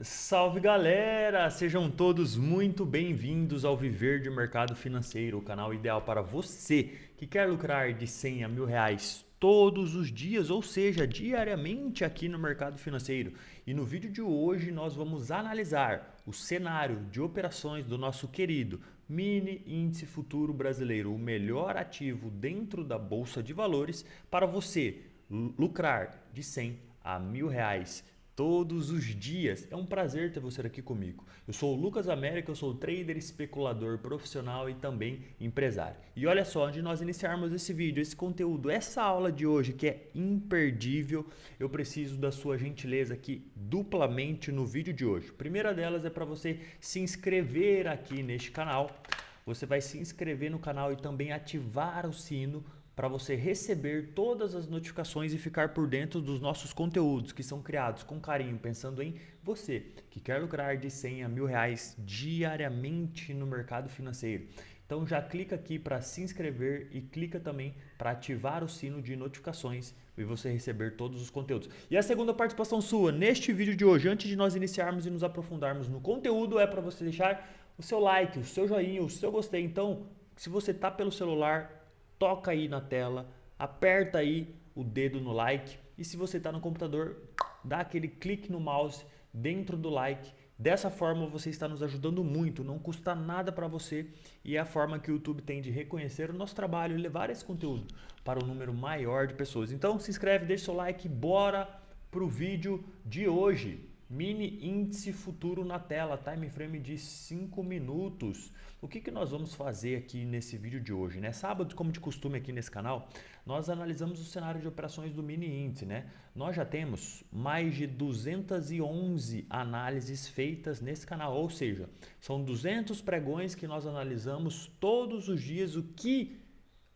Salve galera! Sejam todos muito bem-vindos ao Viver de Mercado Financeiro, o canal ideal para você que quer lucrar de 100 a R$ 1.000 todos os dias, ou seja, diariamente aqui no mercado financeiro. E no vídeo de hoje nós vamos analisar o cenário de operações do nosso querido Mini Índice Futuro Brasileiro, o melhor ativo dentro da Bolsa de Valores para você lucrar de 100 a R$ 1.000 todos os dias. É um prazer ter você aqui comigo. Eu sou o Lucas América, eu sou trader, especulador profissional e também empresário. E olha só, antes de nós iniciarmos esse vídeo, esse conteúdo, essa aula de hoje que é imperdível, eu preciso da sua gentileza aqui duplamente no vídeo de hoje. A primeira delas é para você se inscrever aqui neste canal. Você vai se inscrever no canal e também ativar o sino para você receber todas as notificações e ficar por dentro dos nossos conteúdos que são criados com carinho, pensando em você que quer lucrar de 100 a R$ 1.000 diariamente no mercado financeiro. Então já clica aqui para se inscrever e clica também para ativar o sino de notificações e você receber todos os conteúdos. E a segunda participação sua neste vídeo de hoje, antes de nós iniciarmos e nos aprofundarmos no conteúdo, é para você deixar o seu like, o seu joinha, o seu gostei. Então, se você está pelo celular, toca aí na tela, aperta aí o dedo no like e se você está no computador, dá aquele clique no mouse dentro do like. Dessa forma você está nos ajudando muito, não custa nada para você e é a forma que o YouTube tem de reconhecer o nosso trabalho e levar esse conteúdo para um número maior de pessoas. Então se inscreve, deixa seu like, bora pro vídeo de hoje. Mini índice futuro na tela, time frame de 5 minutos. O que nós vamos fazer aqui nesse vídeo de hoje, né? Sábado, como de costume aqui nesse canal, nós analisamos o cenário de operações do mini índice, né? Nós já temos mais de 211 análises feitas nesse canal, ou seja, são 200 pregões que nós analisamos todos os dias o que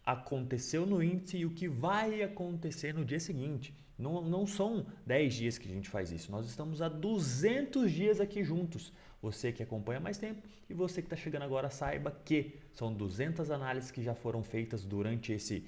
aconteceu no índice e o que vai acontecer no dia seguinte. Não são 10 dias que a gente faz isso, nós estamos há 200 dias aqui juntos. Você que acompanha mais tempo e você que está chegando agora, saiba que são 200 análises que já foram feitas durante esse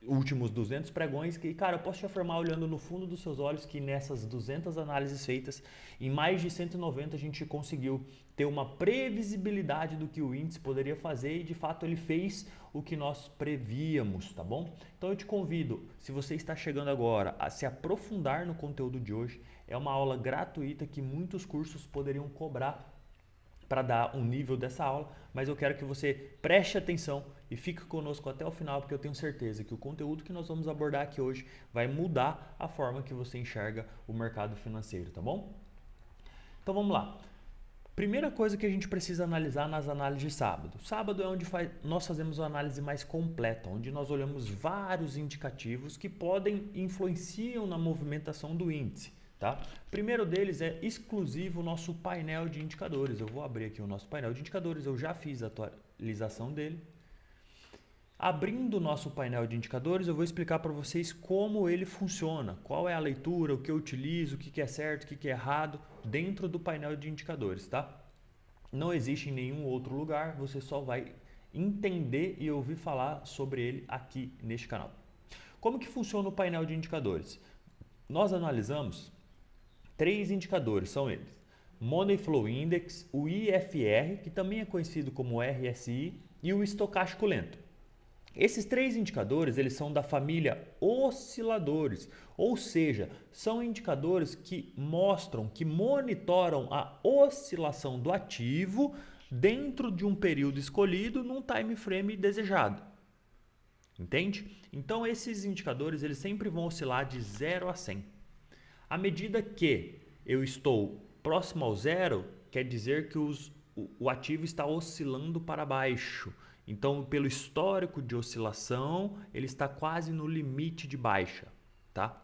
últimos 200 pregões que, cara, eu posso te afirmar olhando no fundo dos seus olhos que nessas 200 análises feitas, em mais de 190 a gente conseguiu ter uma previsibilidade do que o índice poderia fazer e de fato ele fez o que nós prevíamos, tá bom? Então eu te convido, se você está chegando agora, a se aprofundar no conteúdo de hoje. É uma aula gratuita que muitos cursos poderiam cobrar para dar um nível dessa aula, mas eu quero que você preste atenção e fique conosco até o final, porque eu tenho certeza que o conteúdo que nós vamos abordar aqui hoje vai mudar a forma que você enxerga o mercado financeiro, tá bom? Então vamos lá. Primeira coisa que a gente precisa analisar nas análises de sábado. Sábado é onde nós fazemos uma análise mais completa, onde nós olhamos vários indicativos que influenciam na movimentação do índice. Tá? Primeiro deles é exclusivo o nosso painel de indicadores. Eu vou abrir aqui o nosso painel de indicadores, eu já fiz a atualização dele. Abrindo o nosso painel de indicadores, eu vou explicar para vocês como ele funciona, qual é a leitura, o que eu utilizo, o que é certo, o que é errado dentro do painel de indicadores, tá? Não existe em nenhum outro lugar, você só vai entender e ouvir falar sobre ele aqui neste canal. Como que funciona o painel de indicadores? Nós analisamos 3 indicadores, são eles: Money Flow Index, o IFR, que também é conhecido como RSI, e o estocástico lento. Esses 3 indicadores, eles são da família osciladores, ou seja, são indicadores que mostram, que monitoram a oscilação do ativo dentro de um período escolhido num time frame desejado. Entende? Então esses indicadores, eles sempre vão oscilar de 0 a 100. À medida que eu estou próximo ao zero, quer dizer que o ativo está oscilando para baixo. Então, pelo histórico de oscilação, ele está quase no limite de baixa, tá?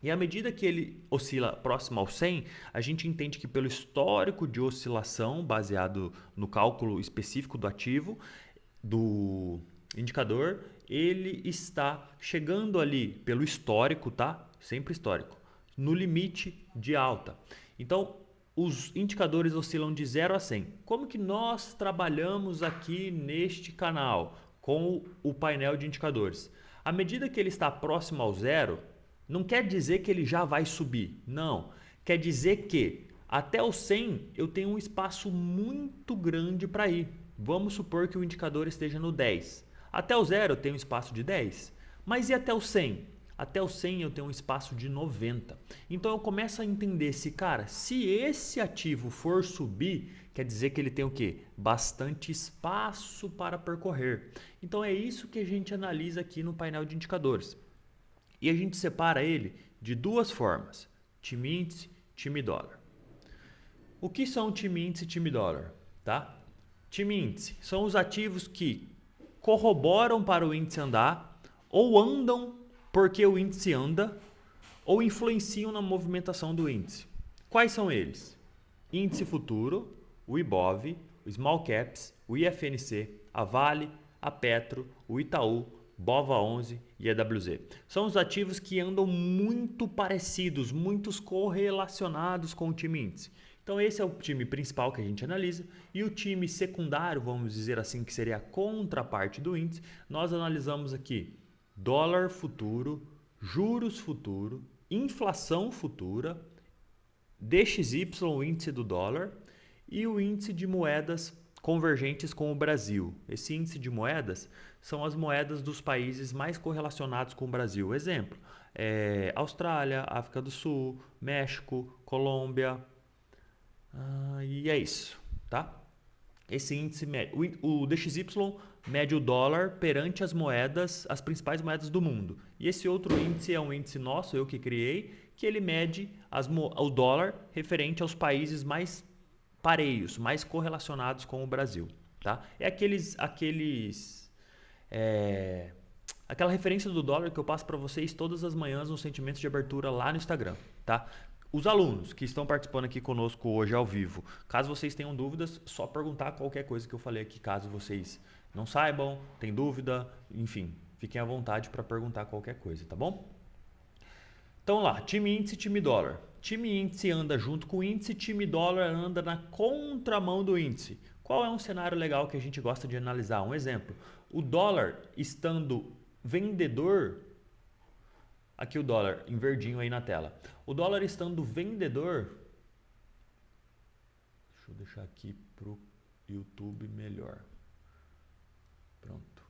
E à medida que ele oscila próximo ao 100, a gente entende que pelo histórico de oscilação, baseado no cálculo específico do ativo, do indicador, ele está chegando ali pelo histórico, tá? Sempre histórico, no limite de alta. Então, os indicadores oscilam de 0 a 100. Como que nós trabalhamos aqui neste canal com o painel de indicadores? À medida que ele está próximo ao zero, não quer dizer que ele já vai subir. Não. Quer dizer que Até o 100 eu tenho um espaço muito grande para ir. Vamos supor que o indicador esteja no 10. Até o 0 eu tenho um espaço de 10. Mas e até o 100? Até o 100 eu tenho um espaço de 90. Então eu começo a entender se, cara, se esse ativo for subir, quer dizer que ele tem o quê? Bastante espaço para percorrer. Então é isso que a gente analisa aqui no painel de indicadores. E a gente separa ele de duas formas: time índice, time dólar. O que são time índice e time dólar? Tá? Time índice são os ativos que corroboram para o índice andar, ou andam porque o índice anda, ou influenciam na movimentação do índice. Quais são eles? Índice futuro, o Ibov, o Small Caps, o IFNC, a Vale, a Petro, o Itaú, BOVA11 e EWZ. São os ativos que andam muito parecidos, muito correlacionados com o time índice. Então esse é o time principal que a gente analisa, e o time secundário, vamos dizer assim, que seria a contraparte do índice, nós analisamos aqui dólar futuro, juros futuro, inflação futura, DXY, o índice do dólar, e o índice de moedas convergentes com o Brasil. Esse índice de moedas são as moedas dos países mais correlacionados com o Brasil. Exemplo, Austrália, África do Sul, México, Colômbia, e é isso, tá? Esse índice, o DXY mede o dólar perante as moedas, as principais moedas do mundo. E esse outro índice é um índice nosso, eu que criei, que ele mede o dólar referente aos países mais pareios, mais correlacionados com o Brasil, tá? É aquela referência do dólar que eu passo para vocês todas as manhãs nos sentimentos de abertura lá no Instagram, tá? Os alunos que estão participando aqui conosco hoje ao vivo, caso vocês tenham dúvidas, só perguntar qualquer coisa que eu falei aqui, caso vocês não saibam, tem dúvida, enfim, fiquem à vontade para perguntar qualquer coisa, tá bom? Então lá, time índice e time dólar. Time índice anda junto com o índice, time dólar anda na contramão do índice. Qual é um cenário legal que a gente gosta de analisar? Um exemplo, o dólar estando vendedor, aqui o dólar em verdinho aí na tela, o dólar estando vendedor, deixa eu deixar aqui pro YouTube melhor, pronto.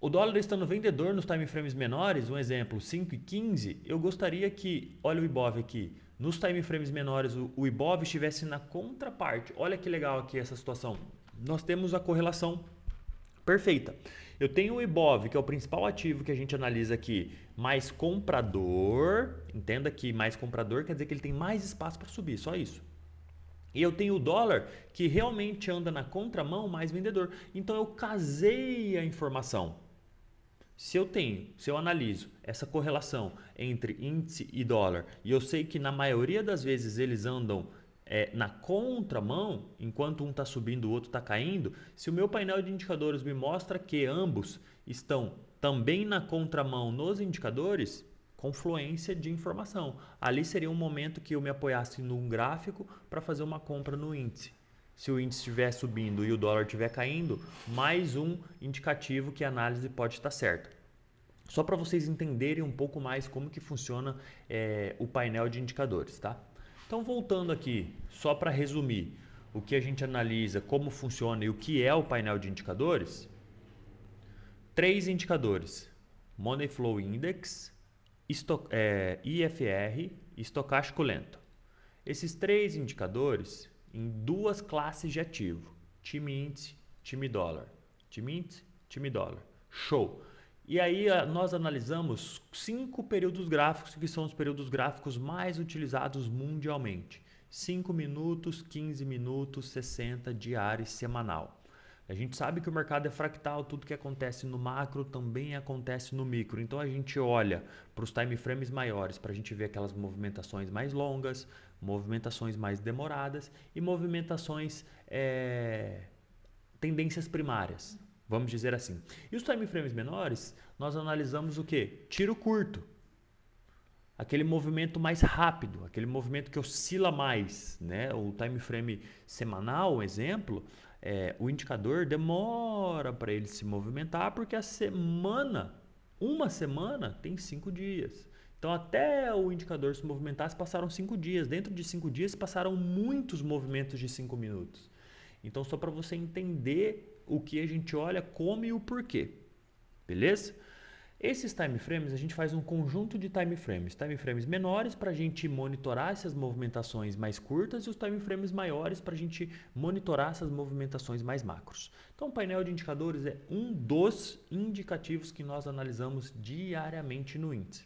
O dólar estando vendedor nos time frames menores, um exemplo, 5 e 15, eu gostaria que, olha o Ibov aqui, nos time frames menores o Ibov estivesse na contraparte. Olha que legal aqui essa situação. Nós temos a correlação perfeita. Eu tenho o Ibov, que é o principal ativo que a gente analisa aqui, mais comprador. Entenda que mais comprador quer dizer que ele tem mais espaço para subir, só isso. E eu tenho o dólar, que realmente anda na contramão, mais vendedor. Então eu casei a informação. Se eu analiso essa correlação entre índice e dólar, e eu sei que na maioria das vezes eles andam na contramão, enquanto um está subindo o outro está caindo, se o meu painel de indicadores me mostra que ambos estão também na contramão nos indicadores, confluência de informação. Ali seria um momento que eu me apoiasse num gráfico para fazer uma compra no índice. Se o índice estiver subindo e o dólar estiver caindo, mais um indicativo que a análise pode estar certa. Só para vocês entenderem um pouco mais como que funciona o painel de indicadores, tá? Então, voltando aqui, só para resumir o que a gente analisa, como funciona e o que é o painel de indicadores, 3 indicadores: Money Flow Index, IFR e estocástico lento. Esses 3 indicadores em 2 classes de ativo: time índice, time dólar. Time índice, time dólar. Show! E aí nós analisamos 5 períodos gráficos, que são os períodos gráficos mais utilizados mundialmente. 5 minutos, 15 minutos, 60, diário e semanal. A gente sabe que o mercado é fractal, tudo que acontece no macro também acontece no micro. Então a gente olha para os time frames maiores para a gente ver aquelas movimentações mais longas, movimentações mais demoradas e movimentações, tendências primárias, vamos dizer assim. E os time frames menores, nós analisamos o quê? Tiro curto. Aquele movimento mais rápido, aquele movimento que oscila mais, né? O time frame semanal, um exemplo, o indicador demora para ele se movimentar porque uma semana tem 5 dias. Então, até o indicador se movimentar, se passaram 5 dias. Dentro de 5 dias, passaram muitos movimentos de 5 minutos. Então, só para você entender o que a gente olha, como e o porquê. Beleza? Esses time frames, a gente faz um conjunto de time frames menores para a gente monitorar essas movimentações mais curtas e os time frames maiores para a gente monitorar essas movimentações mais macros. Então, o painel de indicadores é um dos indicativos que nós analisamos diariamente no índice.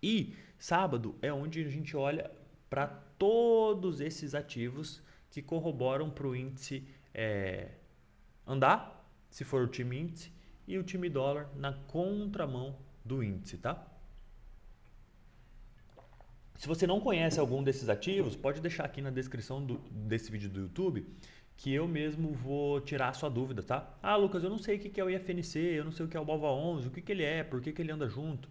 E sábado é onde a gente olha para todos esses ativos que corroboram para o índice andar, se for o time índice, e o time dólar na contramão do índice, tá? Se você não conhece algum desses ativos, pode deixar aqui na descrição desse vídeo do YouTube, que eu mesmo vou tirar a sua dúvida, tá? Ah, Lucas, eu não sei o que é o IFNC, eu não sei o que é o BOVA11, o que ele é, por que ele anda junto.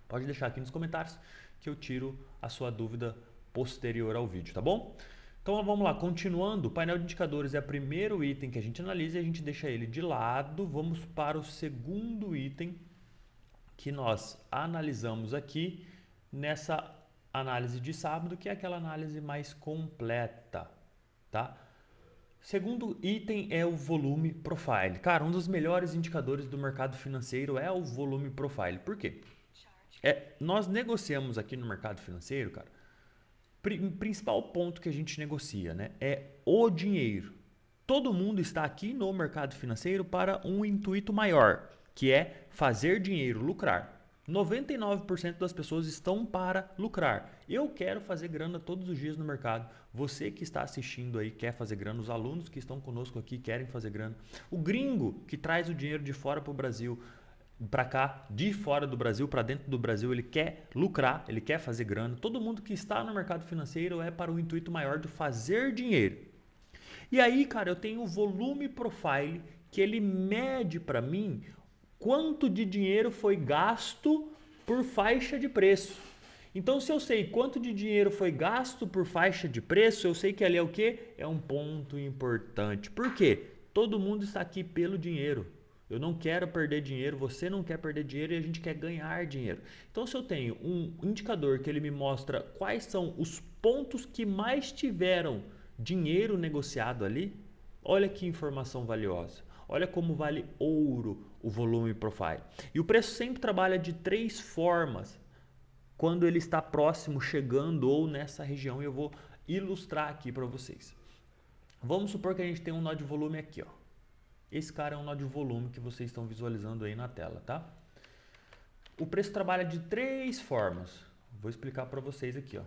Pode deixar aqui nos comentários que eu tiro a sua dúvida posterior ao vídeo, tá bom? Então vamos lá, continuando, o painel de indicadores é o primeiro item que a gente analisa e a gente deixa ele de lado. Vamos para o segundo item que nós analisamos aqui nessa análise de sábado, que é aquela análise mais completa, tá? Segundo item é o volume profile. Cara, um dos melhores indicadores do mercado financeiro é o volume profile. Por quê? Nós negociamos aqui no mercado financeiro, cara, o principal ponto que a gente negocia, né, é o dinheiro. Todo mundo está aqui no mercado financeiro para um intuito maior, que é fazer dinheiro, lucrar. 99% das pessoas estão para lucrar. Eu quero fazer grana todos os dias no mercado. Você que está assistindo aí quer fazer grana. Os alunos que estão conosco aqui querem fazer grana. O gringo que traz o dinheiro de fora para o Brasil, para cá, de fora do Brasil, para dentro do Brasil, ele quer lucrar, ele quer fazer grana. Todo mundo que está no mercado financeiro é para o intuito maior de fazer dinheiro. E aí, cara, eu tenho o volume profile que ele mede para mim quanto de dinheiro foi gasto por faixa de preço. Então, se eu sei quanto de dinheiro foi gasto por faixa de preço, eu sei que ali é o quê? É um ponto importante. Por quê? Todo mundo está aqui pelo dinheiro. Eu não quero perder dinheiro, você não quer perder dinheiro e a gente quer ganhar dinheiro. Então, se eu tenho um indicador que ele me mostra quais são os pontos que mais tiveram dinheiro negociado ali, olha que informação valiosa. Olha como vale ouro o volume profile. E o preço sempre trabalha de 3 formas quando ele está próximo, chegando ou nessa região. E eu vou ilustrar aqui para vocês. Vamos supor que a gente tem um nó de volume aqui, ó. Esse cara é um nó de volume que vocês estão visualizando aí na tela, tá? O preço trabalha de 3 formas. Vou explicar para vocês aqui, ó.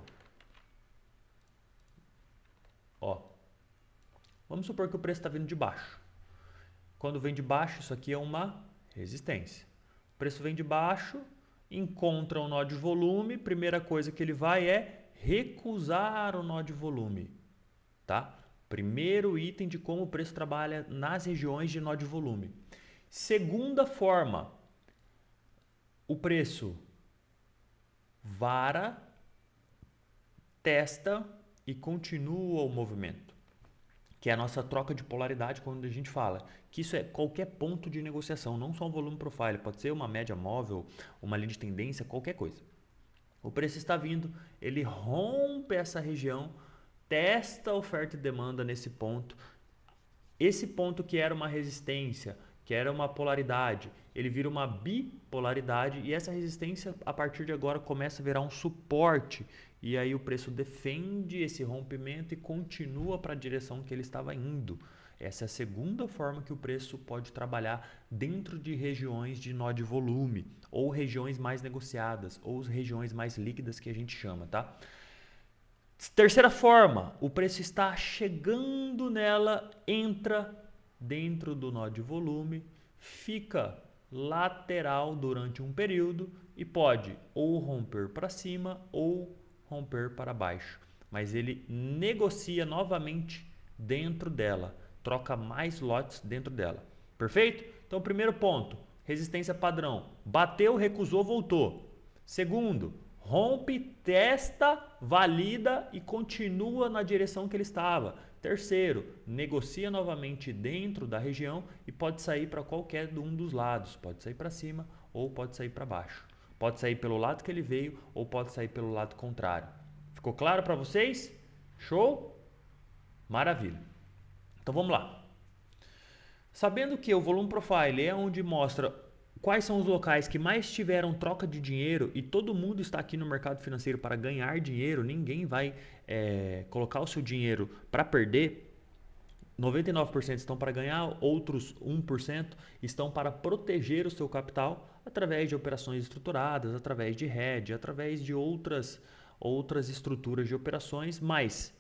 Ó. Vamos supor que o preço está vindo de baixo. Quando vem de baixo, isso aqui é uma resistência. O preço vem de baixo, encontra um nó de volume, primeira coisa que ele vai é recusar o nó de volume, tá? Primeiro item de como o preço trabalha nas regiões de nó de volume. Segunda forma, o preço vara, testa e continua o movimento, que é a nossa troca de polaridade quando a gente fala que isso é qualquer ponto de negociação, não só um volume profile, pode ser uma média móvel, uma linha de tendência, qualquer coisa. O preço está vindo, ele rompe essa região, testa a oferta e demanda nesse ponto. Esse ponto que era uma resistência, que era uma polaridade, ele vira uma bipolaridade e essa resistência a partir de agora começa a virar um suporte. E aí o preço defende esse rompimento e continua para a direção que ele estava indo. Essa é a segunda forma que o preço pode trabalhar dentro de regiões de nó de volume, ou regiões mais negociadas, ou regiões mais líquidas que a gente chama, tá? Terceira forma, o preço está chegando nela, entra dentro do nó de volume, fica lateral durante um período e pode ou romper para cima ou romper para baixo. Mas ele negocia novamente dentro dela, troca mais lotes dentro dela. Perfeito? Então, primeiro ponto, resistência padrão. Bateu, recusou, voltou. Segundo, rompe, testa, valida e continua na direção que ele estava. Terceiro, negocia novamente dentro da região e pode sair para qualquer um dos lados. Pode sair para cima ou pode sair para baixo. Pode sair pelo lado que ele veio ou pode sair pelo lado contrário. Ficou claro para vocês? Show? Maravilha. Então vamos lá. Sabendo que o Volume Profile é onde mostra quais são os locais que mais tiveram troca de dinheiro e todo mundo está aqui no mercado financeiro para ganhar dinheiro, ninguém vai colocar o seu dinheiro para perder. 99% estão para ganhar, outros 1% estão para proteger o seu capital através de operações estruturadas, através de hedge, através de outras estruturas de operações, mas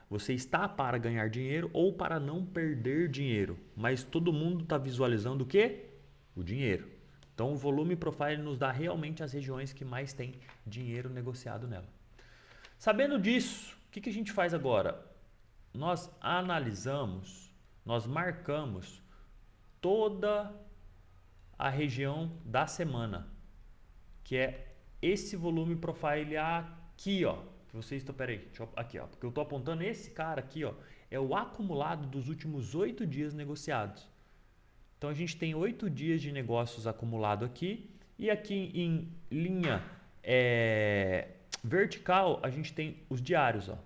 você está para ganhar dinheiro ou para não perder dinheiro, mas todo mundo está visualizando o quê? O dinheiro. Então o Volume Profile nos dá realmente as regiões que mais tem dinheiro negociado nela. Sabendo disso, o que a gente faz agora? Nós analisamos, nós marcamos toda a região da semana, que é esse Volume Profile aqui, ó. Que vocês estão, peraí, aqui, ó, porque eu estou apontando esse cara aqui, ó, é o acumulado dos últimos 8 dias negociados. Então a gente tem 8 dias de negócios acumulado aqui e aqui em linha vertical a gente tem os diários, ó.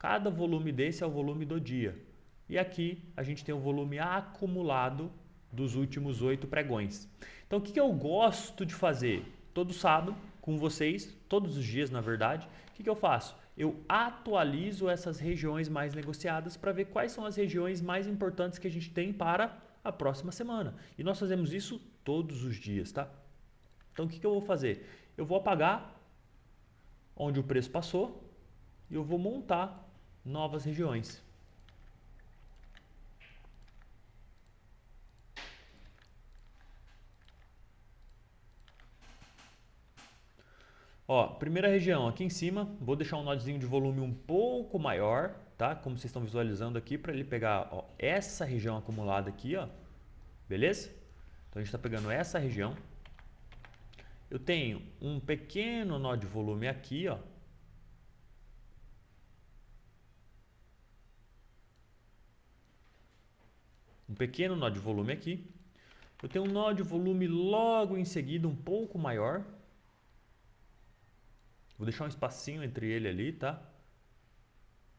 Cada volume desse é o volume do dia. E aqui a gente tem o volume acumulado dos últimos 8 pregões. Então o que eu gosto de fazer? Todo sábado com vocês, todos os dias na verdade, o que eu faço? Eu atualizo essas regiões mais negociadas para ver quais são as regiões mais importantes que a gente tem para a próxima semana. E nós fazemos isso todos os dias, tá? Então o que eu vou fazer? Eu vou apagar onde o preço passou e eu vou montar novas regiões. Ó, primeira região aqui em cima, vou deixar um nodezinho de volume um pouco maior, tá? Como vocês estão visualizando aqui, para ele pegar, ó, essa região acumulada aqui, ó. Beleza? Então a gente está pegando essa região. Eu tenho um pequeno nó de volume aqui, ó. Um pequeno nó de volume aqui. Eu tenho um nó de volume logo em seguida um pouco maior. Vou deixar um espacinho entre ele ali, tá?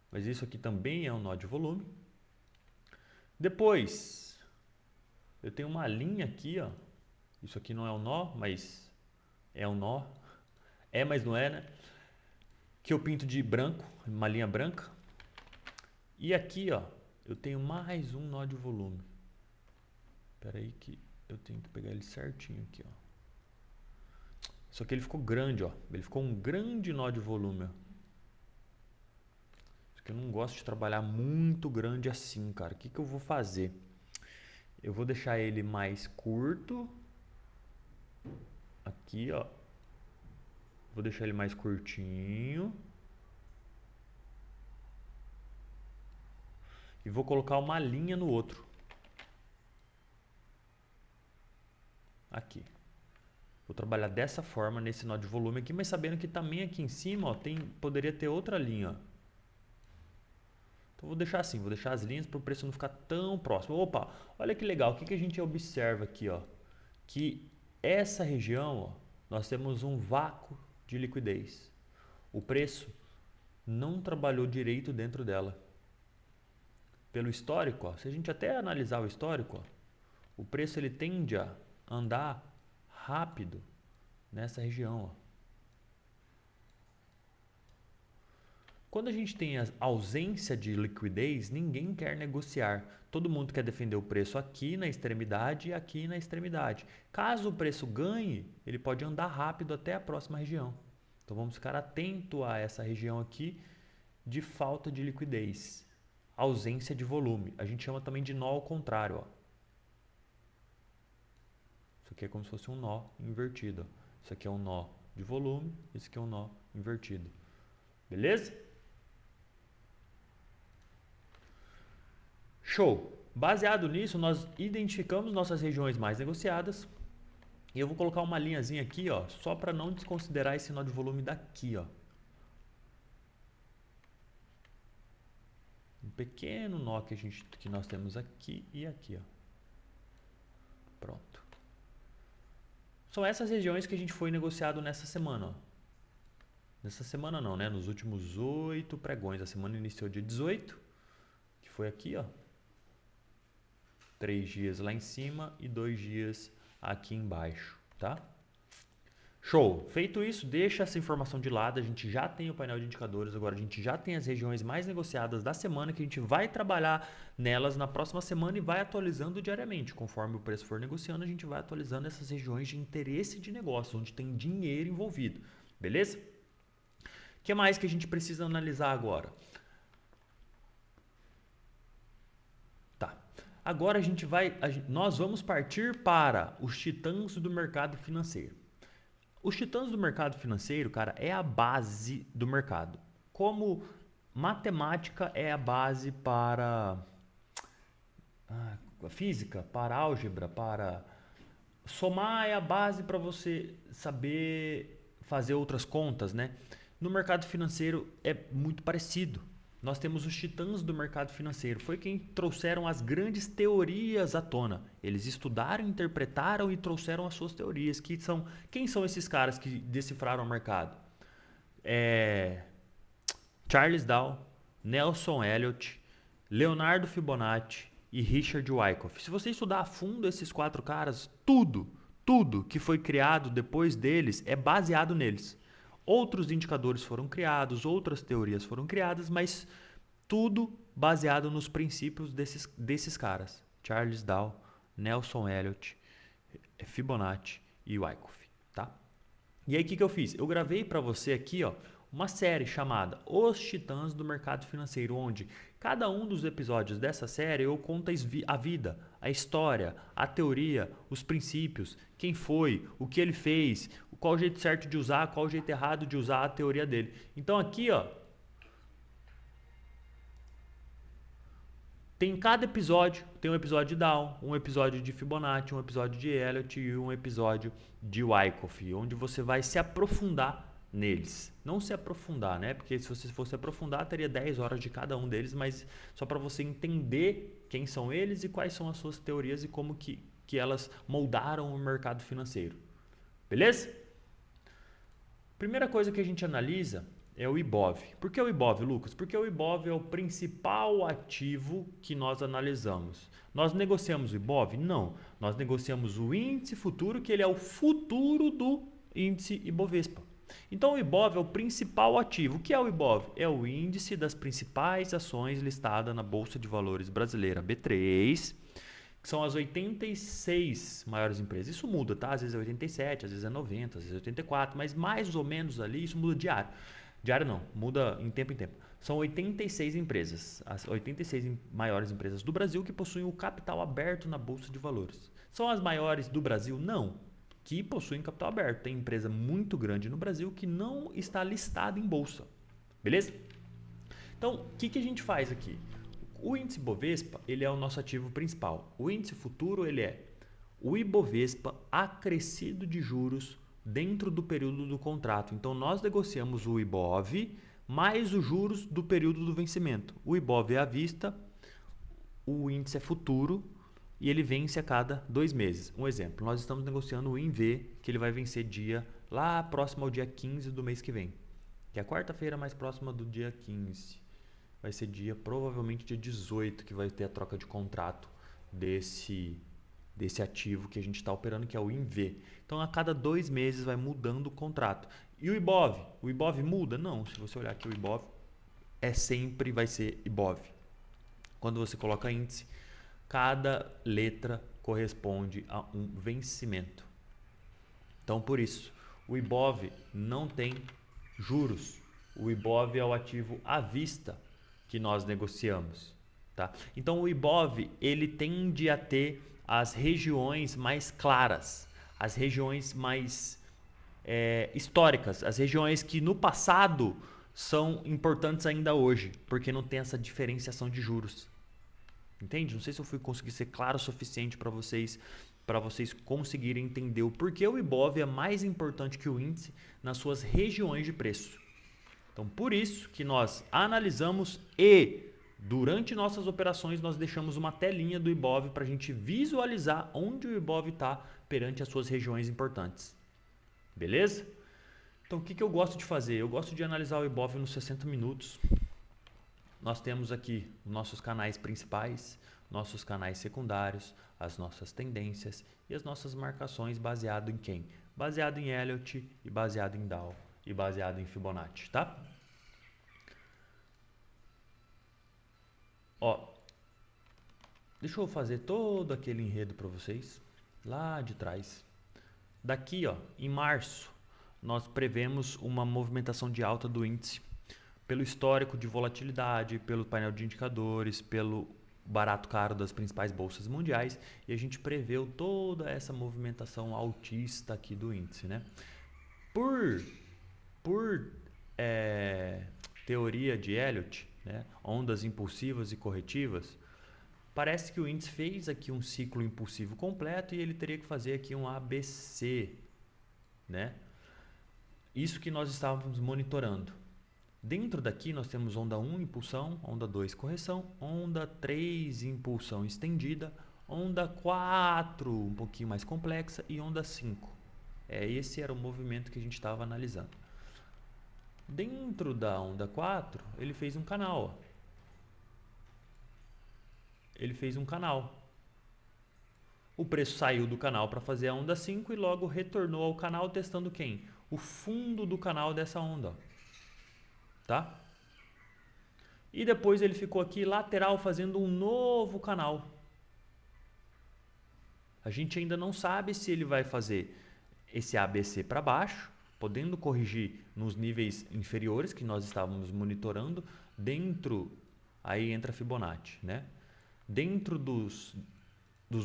Mas isso aqui também é um nó de volume. Depois, eu tenho uma linha aqui, ó. Isso aqui não é um nó, mas é um nó. É, mas não é, né? Que eu pinto de branco, uma linha branca. E aqui, ó, eu tenho mais um nó de volume. Espera aí que eu tenho que pegar ele certinho aqui, ó. Só que ele ficou grande, ó. Ele ficou um grande nó de volume, ó. Eu não gosto de trabalhar muito grande assim, cara. O que eu vou fazer? Eu vou deixar ele mais curto. Aqui, ó. Vou deixar ele mais curtinho. E vou colocar uma linha no outro. Aqui. Vou trabalhar dessa forma nesse nó de volume aqui, mas sabendo que também aqui em cima, ó, poderia ter outra linha, ó. Então vou deixar assim, vou deixar as linhas para o preço não ficar tão próximo. Opa, olha que legal, o que a gente observa aqui, ó? Que essa região, ó, nós temos um vácuo de liquidez. O preço não trabalhou direito dentro dela. Pelo histórico, ó, se a gente até analisar o histórico, ó, o preço ele tende a andar rápido nessa região, ó. Quando a gente tem a ausência de liquidez, ninguém quer negociar. Todo mundo quer defender o preço aqui na extremidade e aqui na extremidade. Caso o preço ganhe, ele pode andar rápido até a próxima região. Então vamos ficar atento a essa região aqui de falta de liquidez. Ausência de volume. A gente chama também de nó ao contrário, ó. Isso aqui é como se fosse um nó invertido, ó. Isso aqui é um nó de volume, isso aqui é um nó invertido. Beleza? Show! Baseado nisso, nós identificamos nossas regiões mais negociadas. E eu vou colocar uma linhazinha aqui, ó, só para não desconsiderar esse nó de volume daqui, ó. Um pequeno nó que nós temos aqui e aqui, ó. Pronto. São essas regiões que a gente foi negociado nessa semana, ó. Nessa semana não, né? Nos últimos 8 pregões. A semana iniciou dia 18, que foi aqui, ó. 3 dias lá em cima e 2 dias aqui embaixo, tá? Show! Feito isso, deixa essa informação de lado, a gente já tem o painel de indicadores, agora a gente já tem as regiões mais negociadas da semana, que a gente vai trabalhar nelas na próxima semana e vai atualizando diariamente. Conforme o preço for negociando, a gente vai atualizando essas regiões de interesse de negócio, onde tem dinheiro envolvido, beleza? O que mais que a gente precisa analisar agora? Tá. Agora nós vamos partir para os titãs do mercado financeiro. Os titãs do mercado financeiro, cara, é a base do mercado. Como matemática é a base para a física, para a álgebra, para somar é a base para você saber fazer outras contas, né? No mercado financeiro é muito parecido. Nós temos os titãs do mercado financeiro. Foi quem trouxeram as grandes teorias à tona. Eles estudaram, interpretaram e trouxeram as suas teorias. Quem são esses caras que decifraram o mercado? Charles Dow, Nelson Elliott, Leonardo Fibonacci e Richard Wyckoff. Se você estudar a fundo esses 4 caras, tudo que foi criado depois deles é baseado neles. Outros indicadores foram criados, outras teorias foram criadas, mas tudo baseado nos princípios desses caras. Charles Dow, Nelson Elliott, Fibonacci e Wyckoff, tá? E aí o que eu fiz? Eu gravei para você aqui, ó, uma série chamada Os Titãs do Mercado Financeiro, onde cada um dos episódios dessa série eu conto a vida, a história, a teoria, os princípios, quem foi, o que ele fez, qual o jeito certo de usar, qual o jeito errado de usar a teoria dele. Então aqui, ó, tem cada episódio, tem um episódio de Dow, um episódio de Fibonacci, um episódio de Elliott e um episódio de Wyckoff, onde você vai se aprofundar neles. Não se aprofundar, né? Porque se você fosse aprofundar, teria 10 horas de cada um deles, mas só para você entender quem são eles e quais são as suas teorias e como que elas moldaram o mercado financeiro. Beleza? Primeira coisa que a gente analisa é o IBOV. Por que o IBOV, Lucas? Porque o IBOV é o principal ativo que nós analisamos. Nós negociamos o IBOV? Não. Nós negociamos o índice futuro, que ele é o futuro do índice Ibovespa. Então o IBOV é o principal ativo. O que é o IBOV? É o índice das principais ações listadas na Bolsa de Valores Brasileira B3, que são as 86 maiores empresas. Isso muda, tá? Às vezes é 87, às vezes é 90, às vezes é 84, mas mais ou menos ali isso muda diário. Diário não, muda em tempo em tempo. São 86 empresas, as 86 maiores empresas do Brasil que possuem o capital aberto na Bolsa de Valores. São as maiores do Brasil? Não, que possuem capital aberto. Tem empresa muito grande no Brasil que não está listada em bolsa. Beleza? Então, o que a gente faz aqui? O índice Bovespa, ele é o nosso ativo principal. O índice futuro, ele é o Ibovespa acrescido de juros dentro do período do contrato. Então, nós negociamos o IBOV mais os juros do período do vencimento. O IBOV é à vista, o índice é futuro e ele vence a cada 2 meses. Um exemplo, nós estamos negociando o INV, que ele vai vencer lá próximo ao dia 15 do mês que vem, que é a quarta-feira mais próxima do dia 15. Vai ser provavelmente dia 18, que vai ter a troca de contrato desse ativo que a gente está operando, que é o INV. Então, a cada 2 meses vai mudando o contrato. E o IBOV? O IBOV muda? Não. Se você olhar aqui o IBOV, sempre vai ser IBOV. Quando você coloca índice, cada letra corresponde a um vencimento. Então, por isso, o IBOV não tem juros. O IBOV é o ativo à vista que nós negociamos, tá? Então, o IBOV, ele tende a ter as regiões mais claras, as regiões mais históricas, as regiões que no passado são importantes ainda hoje, porque não tem essa diferenciação de juros. Entende? Não sei se eu consegui ser claro o suficiente para vocês conseguirem entender o porquê o IBOV é mais importante que o índice nas suas regiões de preço. Então, por isso que nós analisamos e Durante nossas operações, nós deixamos uma telinha do Ibov para a gente visualizar onde o Ibov está perante as suas regiões importantes. Beleza? Então, o que eu gosto de fazer? Eu gosto de analisar o Ibov nos 60 minutos. Nós temos aqui nossos canais principais, nossos canais secundários, as nossas tendências e as nossas marcações baseado em quem? Baseado em Elliott e baseado em Dow e baseado em Fibonacci, tá? Ó, deixa eu fazer todo aquele enredo para vocês lá de trás. Daqui, ó, em março, nós prevemos uma movimentação de alta do índice pelo histórico de volatilidade, pelo painel de indicadores, pelo barato caro das principais bolsas mundiais, e a gente preveu toda essa movimentação altista aqui do índice, né? Por teoria de Elliott, né, ondas impulsivas e corretivas, parece que o índice fez aqui um ciclo impulsivo completo e ele teria que fazer aqui um ABC, né? Isso que nós estávamos monitorando. Dentro daqui nós temos onda 1, impulsão, onda 2, correção, onda 3, impulsão estendida, onda 4, um pouquinho mais complexa, e onda 5. Esse era o movimento que a gente estava analisando. Dentro da onda 4, ele fez um canal. Ó. Ele fez um canal. O preço saiu do canal para fazer a onda 5 e logo retornou ao canal testando quem? O fundo do canal dessa onda. Tá? E depois ele ficou aqui lateral fazendo um novo canal. A gente ainda não sabe se ele vai fazer esse ABC para baixo, podendo corrigir nos níveis inferiores que nós estávamos monitorando. Dentro, aí entra Fibonacci, né? Dentro dos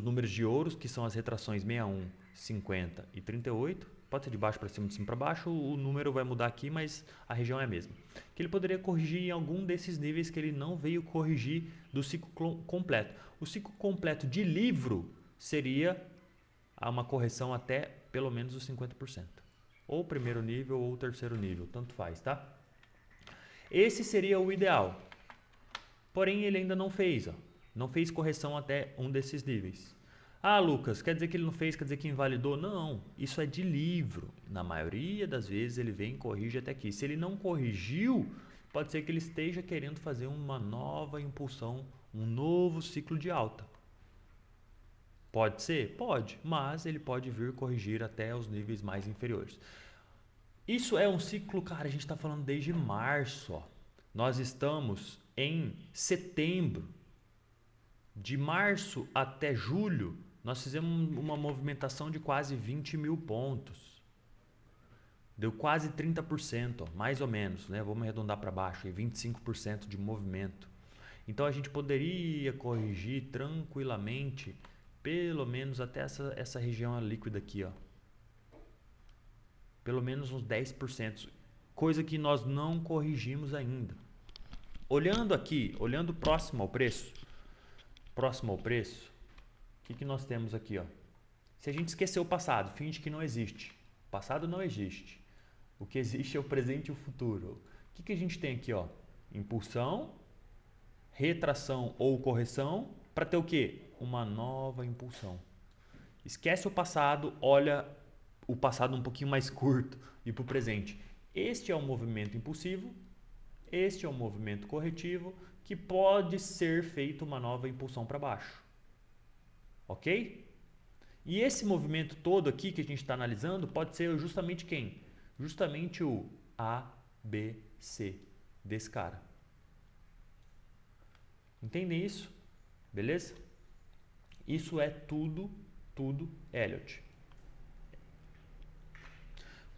números de ouros, que são as retrações 61, 50 e 38, pode ser de baixo para cima, de cima para baixo, o número vai mudar aqui, mas a região é a mesma. Que ele poderia corrigir em algum desses níveis que ele não veio corrigir do ciclo completo. O ciclo completo de livro seria uma correção até pelo menos os 50%. Ou o primeiro nível ou o terceiro nível, tanto faz, tá? Esse seria o ideal. Porém, ele ainda não fez, ó. Não fez correção até um desses níveis. Ah, Lucas, quer dizer que ele não fez, quer dizer que invalidou? Não, isso é de livro. Na maioria das vezes ele vem e corrige até aqui. Se ele não corrigiu, pode ser que ele esteja querendo fazer uma nova impulsão, um novo ciclo de alta. Pode ser? Pode, mas ele pode vir corrigir até os níveis mais inferiores. Isso é um ciclo, cara, a gente está falando desde março. Ó. Nós estamos em setembro. De março até julho, nós fizemos uma movimentação de quase 20 mil pontos. Deu quase 30%, ó, mais ou menos, né? Vamos arredondar para baixo, 25% de movimento. Então a gente poderia corrigir tranquilamente, pelo menos até essa região líquida aqui, ó. Pelo menos uns 10%, coisa que nós não corrigimos ainda. Olhando aqui, olhando próximo ao preço, o que nós temos aqui? Ó? Se a gente esquecer o passado, finge que não existe. O passado não existe. O que existe é o presente e o futuro. O que a gente tem aqui? Ó? Impulsão, retração ou correção, para ter o quê? Uma nova impulsão. Esquece o passado, olha o passado um pouquinho mais curto e para o presente. Este é um movimento impulsivo, este é um movimento corretivo, que pode ser feito uma nova impulsão para baixo. Ok? E esse movimento todo aqui que a gente está analisando pode ser justamente quem? Justamente o ABC desse cara. Entendem isso? Beleza? Isso é tudo Elliott.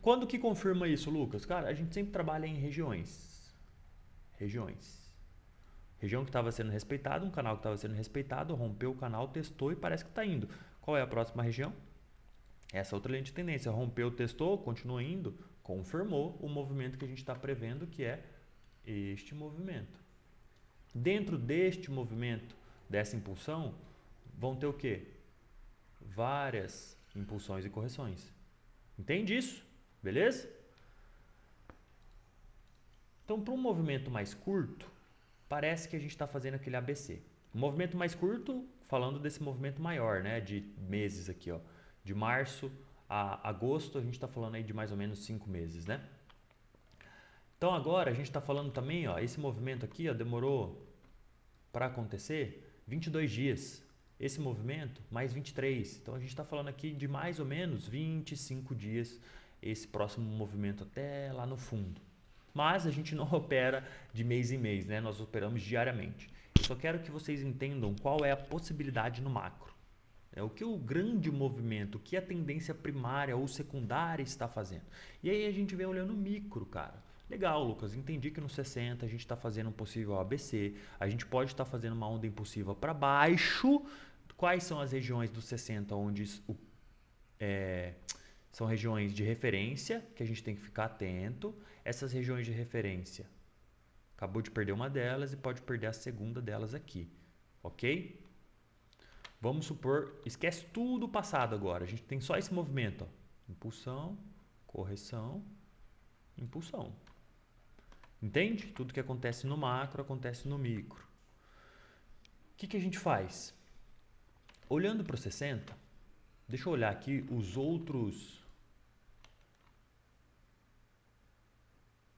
Quando que confirma isso, Lucas? Cara, a gente sempre trabalha em regiões. Região que estava sendo respeitada, um canal que estava sendo respeitado, rompeu o canal, testou e parece que está indo. Qual é a próxima região? Essa outra linha de tendência. Rompeu, testou, continua indo, confirmou o movimento que a gente está prevendo, que é este movimento. Dentro deste movimento, dessa impulsão, vão ter o quê? Várias impulsões e correções. Entende isso? Beleza? Então, para um movimento mais curto, parece que a gente está fazendo aquele ABC. O movimento mais curto, falando desse movimento maior, né, de meses aqui, ó, de março a agosto, a gente está falando aí de mais ou menos 5 meses, né? Então agora a gente está falando também, ó, esse movimento aqui, ó, demorou para acontecer 22 dias. Esse movimento mais 23. Então a gente está falando aqui de mais ou menos 25 dias esse próximo movimento até lá no fundo. Mas a gente não opera de mês em mês, né? Nós operamos diariamente. Eu só quero que vocês entendam qual é a possibilidade no macro. É o que o grande movimento, o que a tendência primária ou secundária está fazendo. E aí a gente vem olhando o micro, cara. Legal, Lucas, entendi que no 60 a gente está fazendo um possível ABC, a gente pode estar fazendo uma onda impulsiva para baixo. Quais são as regiões do 60 onde são regiões de referência que a gente tem que ficar atento? Essas regiões de referência, acabou de perder uma delas e pode perder a segunda delas aqui, ok? Vamos supor, esquece tudo o passado agora, a gente tem só esse movimento, ó. Impulsão, correção, impulsão. Entende? Tudo que acontece no macro acontece no micro. O que a gente faz? Olhando para o 60, deixa eu olhar aqui os outros.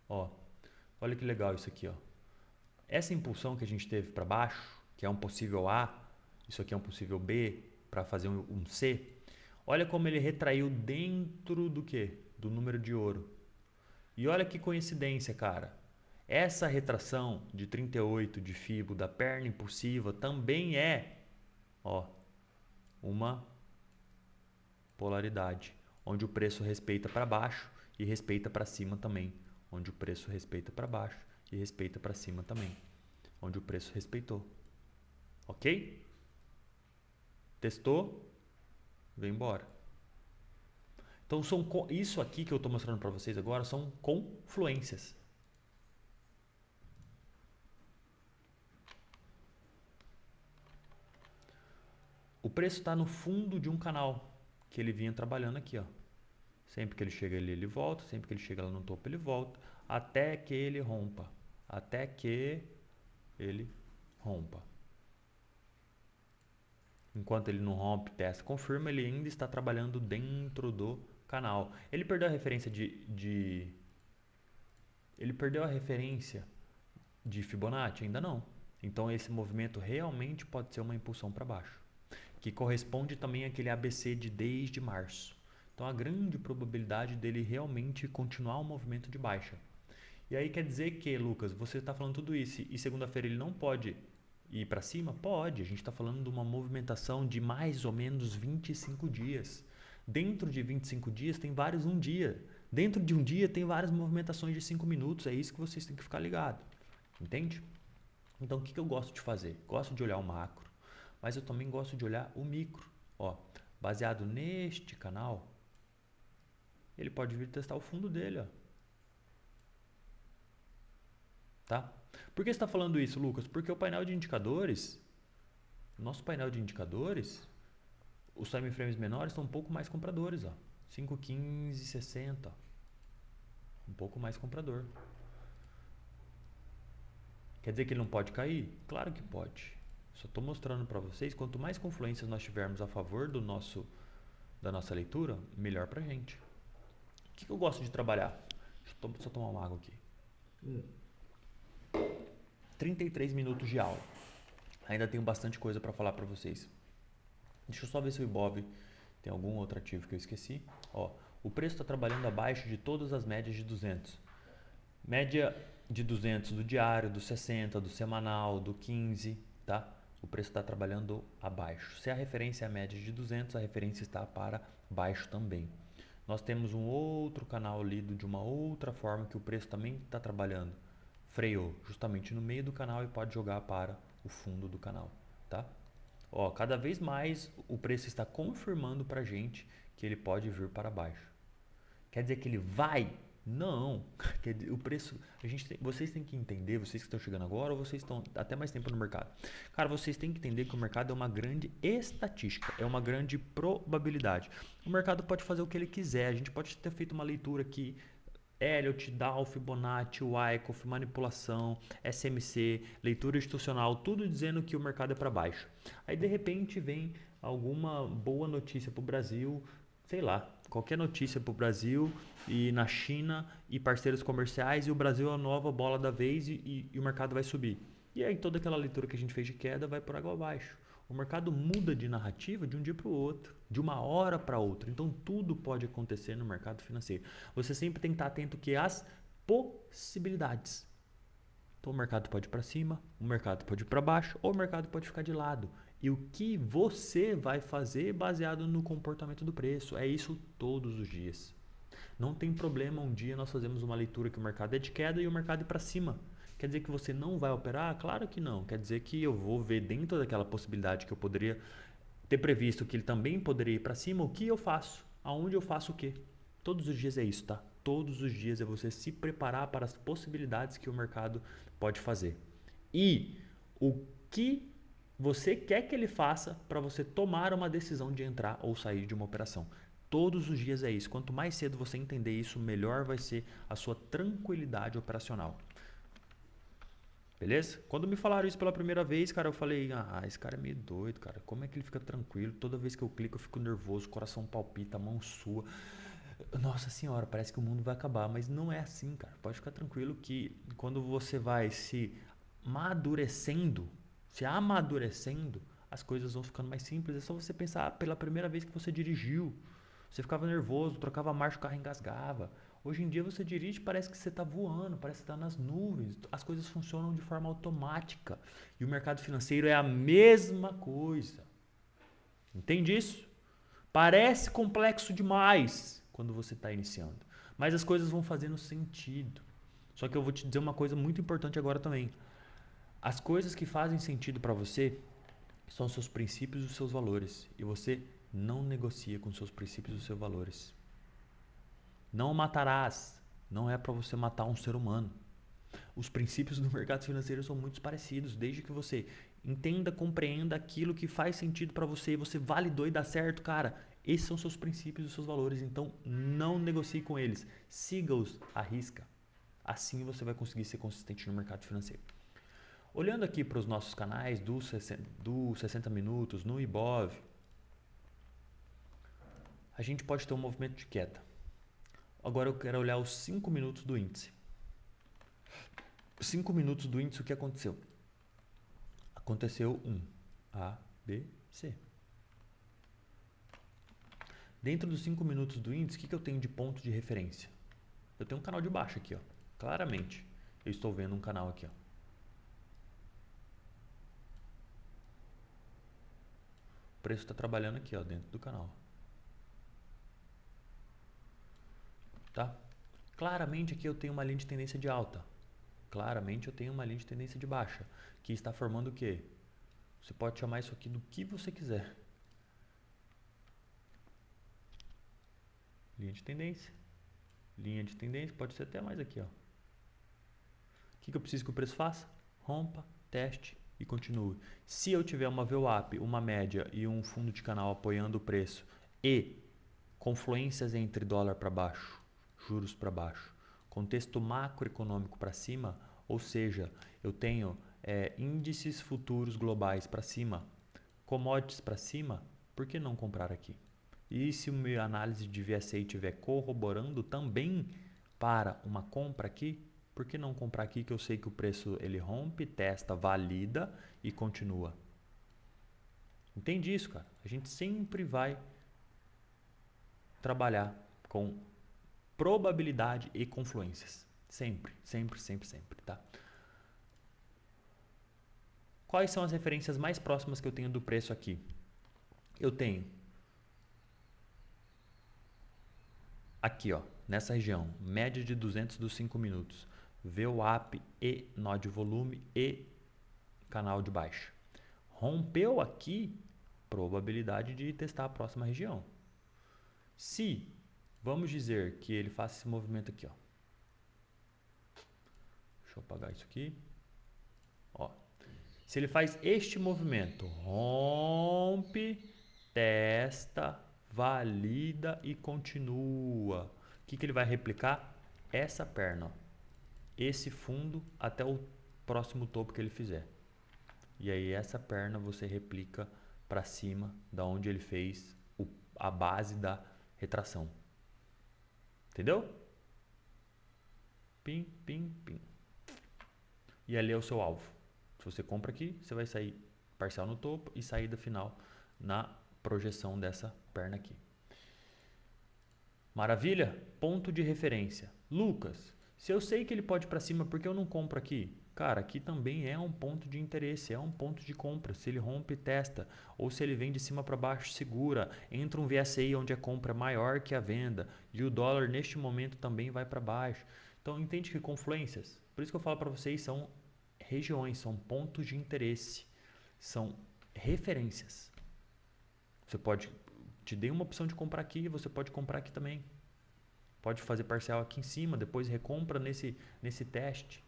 Ó, olha que legal isso aqui, ó. Essa impulsão que a gente teve para baixo, que é um possível A, isso aqui é um possível B, para fazer um C. Olha como ele retraiu dentro do quê? Do número de ouro. E olha que coincidência, cara. Essa retração de 38 de Fibo da perna impulsiva também é, ó, uma polaridade, onde o preço respeita para baixo e respeita para cima também, onde o preço respeita para baixo e respeita para cima também, onde o preço respeitou. Ok? Testou? Vem embora. Então, isso aqui que eu estou mostrando para vocês agora são confluências. O preço está no fundo de um canal que ele vinha trabalhando aqui, ó. Sempre que ele chega ali, ele volta. Sempre que ele chega lá no topo, ele volta. Até que ele rompa. Até que ele rompa. Enquanto ele não rompe, testa, confirma, ele ainda está trabalhando dentro do canal. Ele perdeu a referência Ele perdeu a referência de Fibonacci? Ainda não. Então esse movimento realmente pode ser uma impulsão para baixo, que corresponde também àquele ABC de desde março. Então a grande probabilidade dele realmente continuar o movimento de baixa. E aí quer dizer que, Lucas, você está falando tudo isso e segunda-feira ele não pode ir para cima? Pode, a gente está falando de uma movimentação de mais ou menos 25 dias. Dentro de 25 dias tem vários um dia. Dentro de um dia tem várias movimentações de 5 minutos, é isso que vocês têm que ficar ligado. Entende? Então o que eu gosto de fazer? Gosto de olhar o macro, mas eu também gosto de olhar o micro. Ó, baseado neste canal, ele pode vir testar o fundo dele, ó. Tá? Por que você está falando isso, Lucas? Porque o painel de indicadores, nosso painel de indicadores, os time frames menores estão um pouco mais compradores, ó. 5, 15, 60. Um pouco mais comprador. Quer dizer que ele não pode cair? Claro que pode. Só estou mostrando para vocês, quanto mais confluências nós tivermos a favor da nossa leitura, melhor para a gente. O que eu gosto de trabalhar? Deixa eu só tomar uma água aqui. 33 minutos de aula. Ainda tenho bastante coisa para falar para vocês. Deixa eu só ver se o Ibov tem algum outro ativo que eu esqueci. Ó, o preço está trabalhando abaixo de todas as médias de 200. Média de 200 do diário, do 60, do semanal, do 15, tá? O preço está trabalhando abaixo. Se a referência é a média de 200, a referência está para baixo também. Nós temos um outro canal lido de uma outra forma que o preço também está trabalhando. Freou justamente no meio do canal e pode jogar para o fundo do canal, tá? Ó, cada vez mais o preço está confirmando para a gente que ele pode vir para baixo. Quer dizer que ele vai? Não. Quer dizer, o preço, vocês têm que entender, vocês que estão chegando agora ou vocês estão até mais tempo no mercado. Cara, vocês têm que entender que o mercado é uma grande estatística, é uma grande probabilidade. O mercado pode fazer o que ele quiser, a gente pode ter feito uma leitura aqui Elliott, Dow, Fibonacci, Wyckoff, manipulação, SMC, leitura institucional, tudo dizendo que o mercado é para baixo. Aí de repente vem alguma boa notícia para o Brasil, sei lá, qualquer notícia para o Brasil e na China e parceiros comerciais, e o Brasil é a nova bola da vez e o mercado vai subir. E aí toda aquela leitura que a gente fez de queda vai por água abaixo. O mercado muda de narrativa de um dia para o outro, de uma hora para outra. Então tudo pode acontecer no mercado financeiro. Você sempre tem que estar atento que às possibilidades. Então o mercado pode ir para cima, o mercado pode ir para baixo, ou o mercado pode ficar de lado. E o que você vai fazer baseado no comportamento do preço? É isso todos os dias. Não tem problema um dia nós fazemos uma leitura que o mercado é de queda e o mercado é para cima. Quer dizer que você não vai operar? Claro que não. Quer dizer que eu vou ver dentro daquela possibilidade que eu poderia ter previsto que ele também poderia ir para cima, o que eu faço? Aonde eu faço o quê? Todos os dias é isso, tá? Todos os dias é você se preparar para as possibilidades que o mercado pode fazer. E o que você quer que ele faça para você tomar uma decisão de entrar ou sair de uma operação. Todos os dias é isso. Quanto mais cedo você entender isso, melhor vai ser a sua tranquilidade operacional. Beleza? Quando me falaram isso pela primeira vez, cara, eu falei, esse cara é meio doido, cara. Como é que ele fica tranquilo? Toda vez que eu clico eu fico nervoso, o coração palpita, a mão sua. Nossa senhora, parece que o mundo vai acabar, mas não é assim, cara. Pode ficar tranquilo que quando você vai se amadurecendo, as coisas vão ficando mais simples. É só você pensar pela primeira vez que você dirigiu. Você ficava nervoso, trocava a marcha, o carro engasgava. Hoje em dia você dirige, parece que você está voando, parece que está nas nuvens. As coisas funcionam de forma automática. E o mercado financeiro é a mesma coisa. Entende isso? Parece complexo demais quando você está iniciando. Mas as coisas vão fazendo sentido. Só que eu vou te dizer uma coisa muito importante agora também. As coisas que fazem sentido para você são os seus princípios e os seus valores. E você não negocia com os seus princípios e os seus valores. Não matarás. Não é para você matar um ser humano. Os princípios do mercado financeiro são muito parecidos, desde que você entenda, compreenda aquilo que faz sentido para você e você validou e dá certo, cara. Esses são seus princípios e seus valores, então não negocie com eles. Siga-os à risca. Assim você vai conseguir ser consistente no mercado financeiro. Olhando aqui para os nossos canais do 60 Minutos, no Ibov, a gente pode ter um movimento de queda. Agora eu quero olhar os 5 minutos do índice. 5 minutos do índice, o que aconteceu? Aconteceu A, B, C. Dentro dos 5 minutos do índice, o que eu tenho de ponto de referência? Eu tenho um canal de baixo aqui, ó. Claramente, eu estou vendo um canal aqui, ó. O preço está trabalhando aqui, ó, dentro do canal. Tá? Claramente aqui eu tenho uma linha de tendência de alta. Claramente eu tenho uma linha de tendência de baixa, que está formando o quê? Você pode chamar isso aqui do que você quiser. Linha de tendência. Linha de tendência, pode ser até mais aqui, ó. O que eu preciso que o preço faça? Rompa, teste e continue. Se eu tiver uma VWAP, uma média e um fundo de canal apoiando o preço e confluências entre dólar para baixo, juros para baixo, contexto macroeconômico para cima, ou seja, eu tenho índices futuros globais para cima, commodities para cima, por que não comprar aqui? E se a minha análise de VSA estiver corroborando também para uma compra aqui, por que não comprar aqui que eu sei que o preço ele rompe, testa, valida e continua? Entende isso, cara? A gente sempre vai trabalhar com probabilidade e confluências. Sempre, sempre, sempre, sempre, tá? Quais são as referências mais próximas que eu tenho do preço aqui? Eu tenho aqui, ó, nessa região, média de 200 dos 5 minutos, VWAP e nó de volume e canal de baixa. Rompeu aqui, probabilidade de testar a próxima região. Se, vamos dizer que ele faça esse movimento aqui, ó. Deixa eu apagar isso aqui. Ó. Se ele faz este movimento, rompe, testa, valida e continua. O que ele vai replicar? essa perna, ó, esse fundo até o próximo topo que ele fizer. E aí essa perna você replica para cima da onde ele fez a base da retração. Entendeu? Pim, pim, pim. E ali é o seu alvo. Se você compra aqui, você vai sair parcial no topo e saída final na projeção dessa perna aqui. Maravilha? Ponto de referência. Lucas, se eu sei que ele pode ir para cima, por que eu não compro aqui? Cara, aqui também é um ponto de interesse, é um ponto de compra. Se ele rompe, testa. Ou se ele vem de cima para baixo, segura. Entra um VSI onde a compra é maior que a venda. E o dólar neste momento também vai para baixo. Então entende que confluências, por isso que eu falo para vocês, são regiões, são pontos de interesse. São referências. Você pode, te dei uma opção de comprar aqui, você pode comprar aqui também. Pode fazer parcial aqui em cima, depois recompra nesse teste.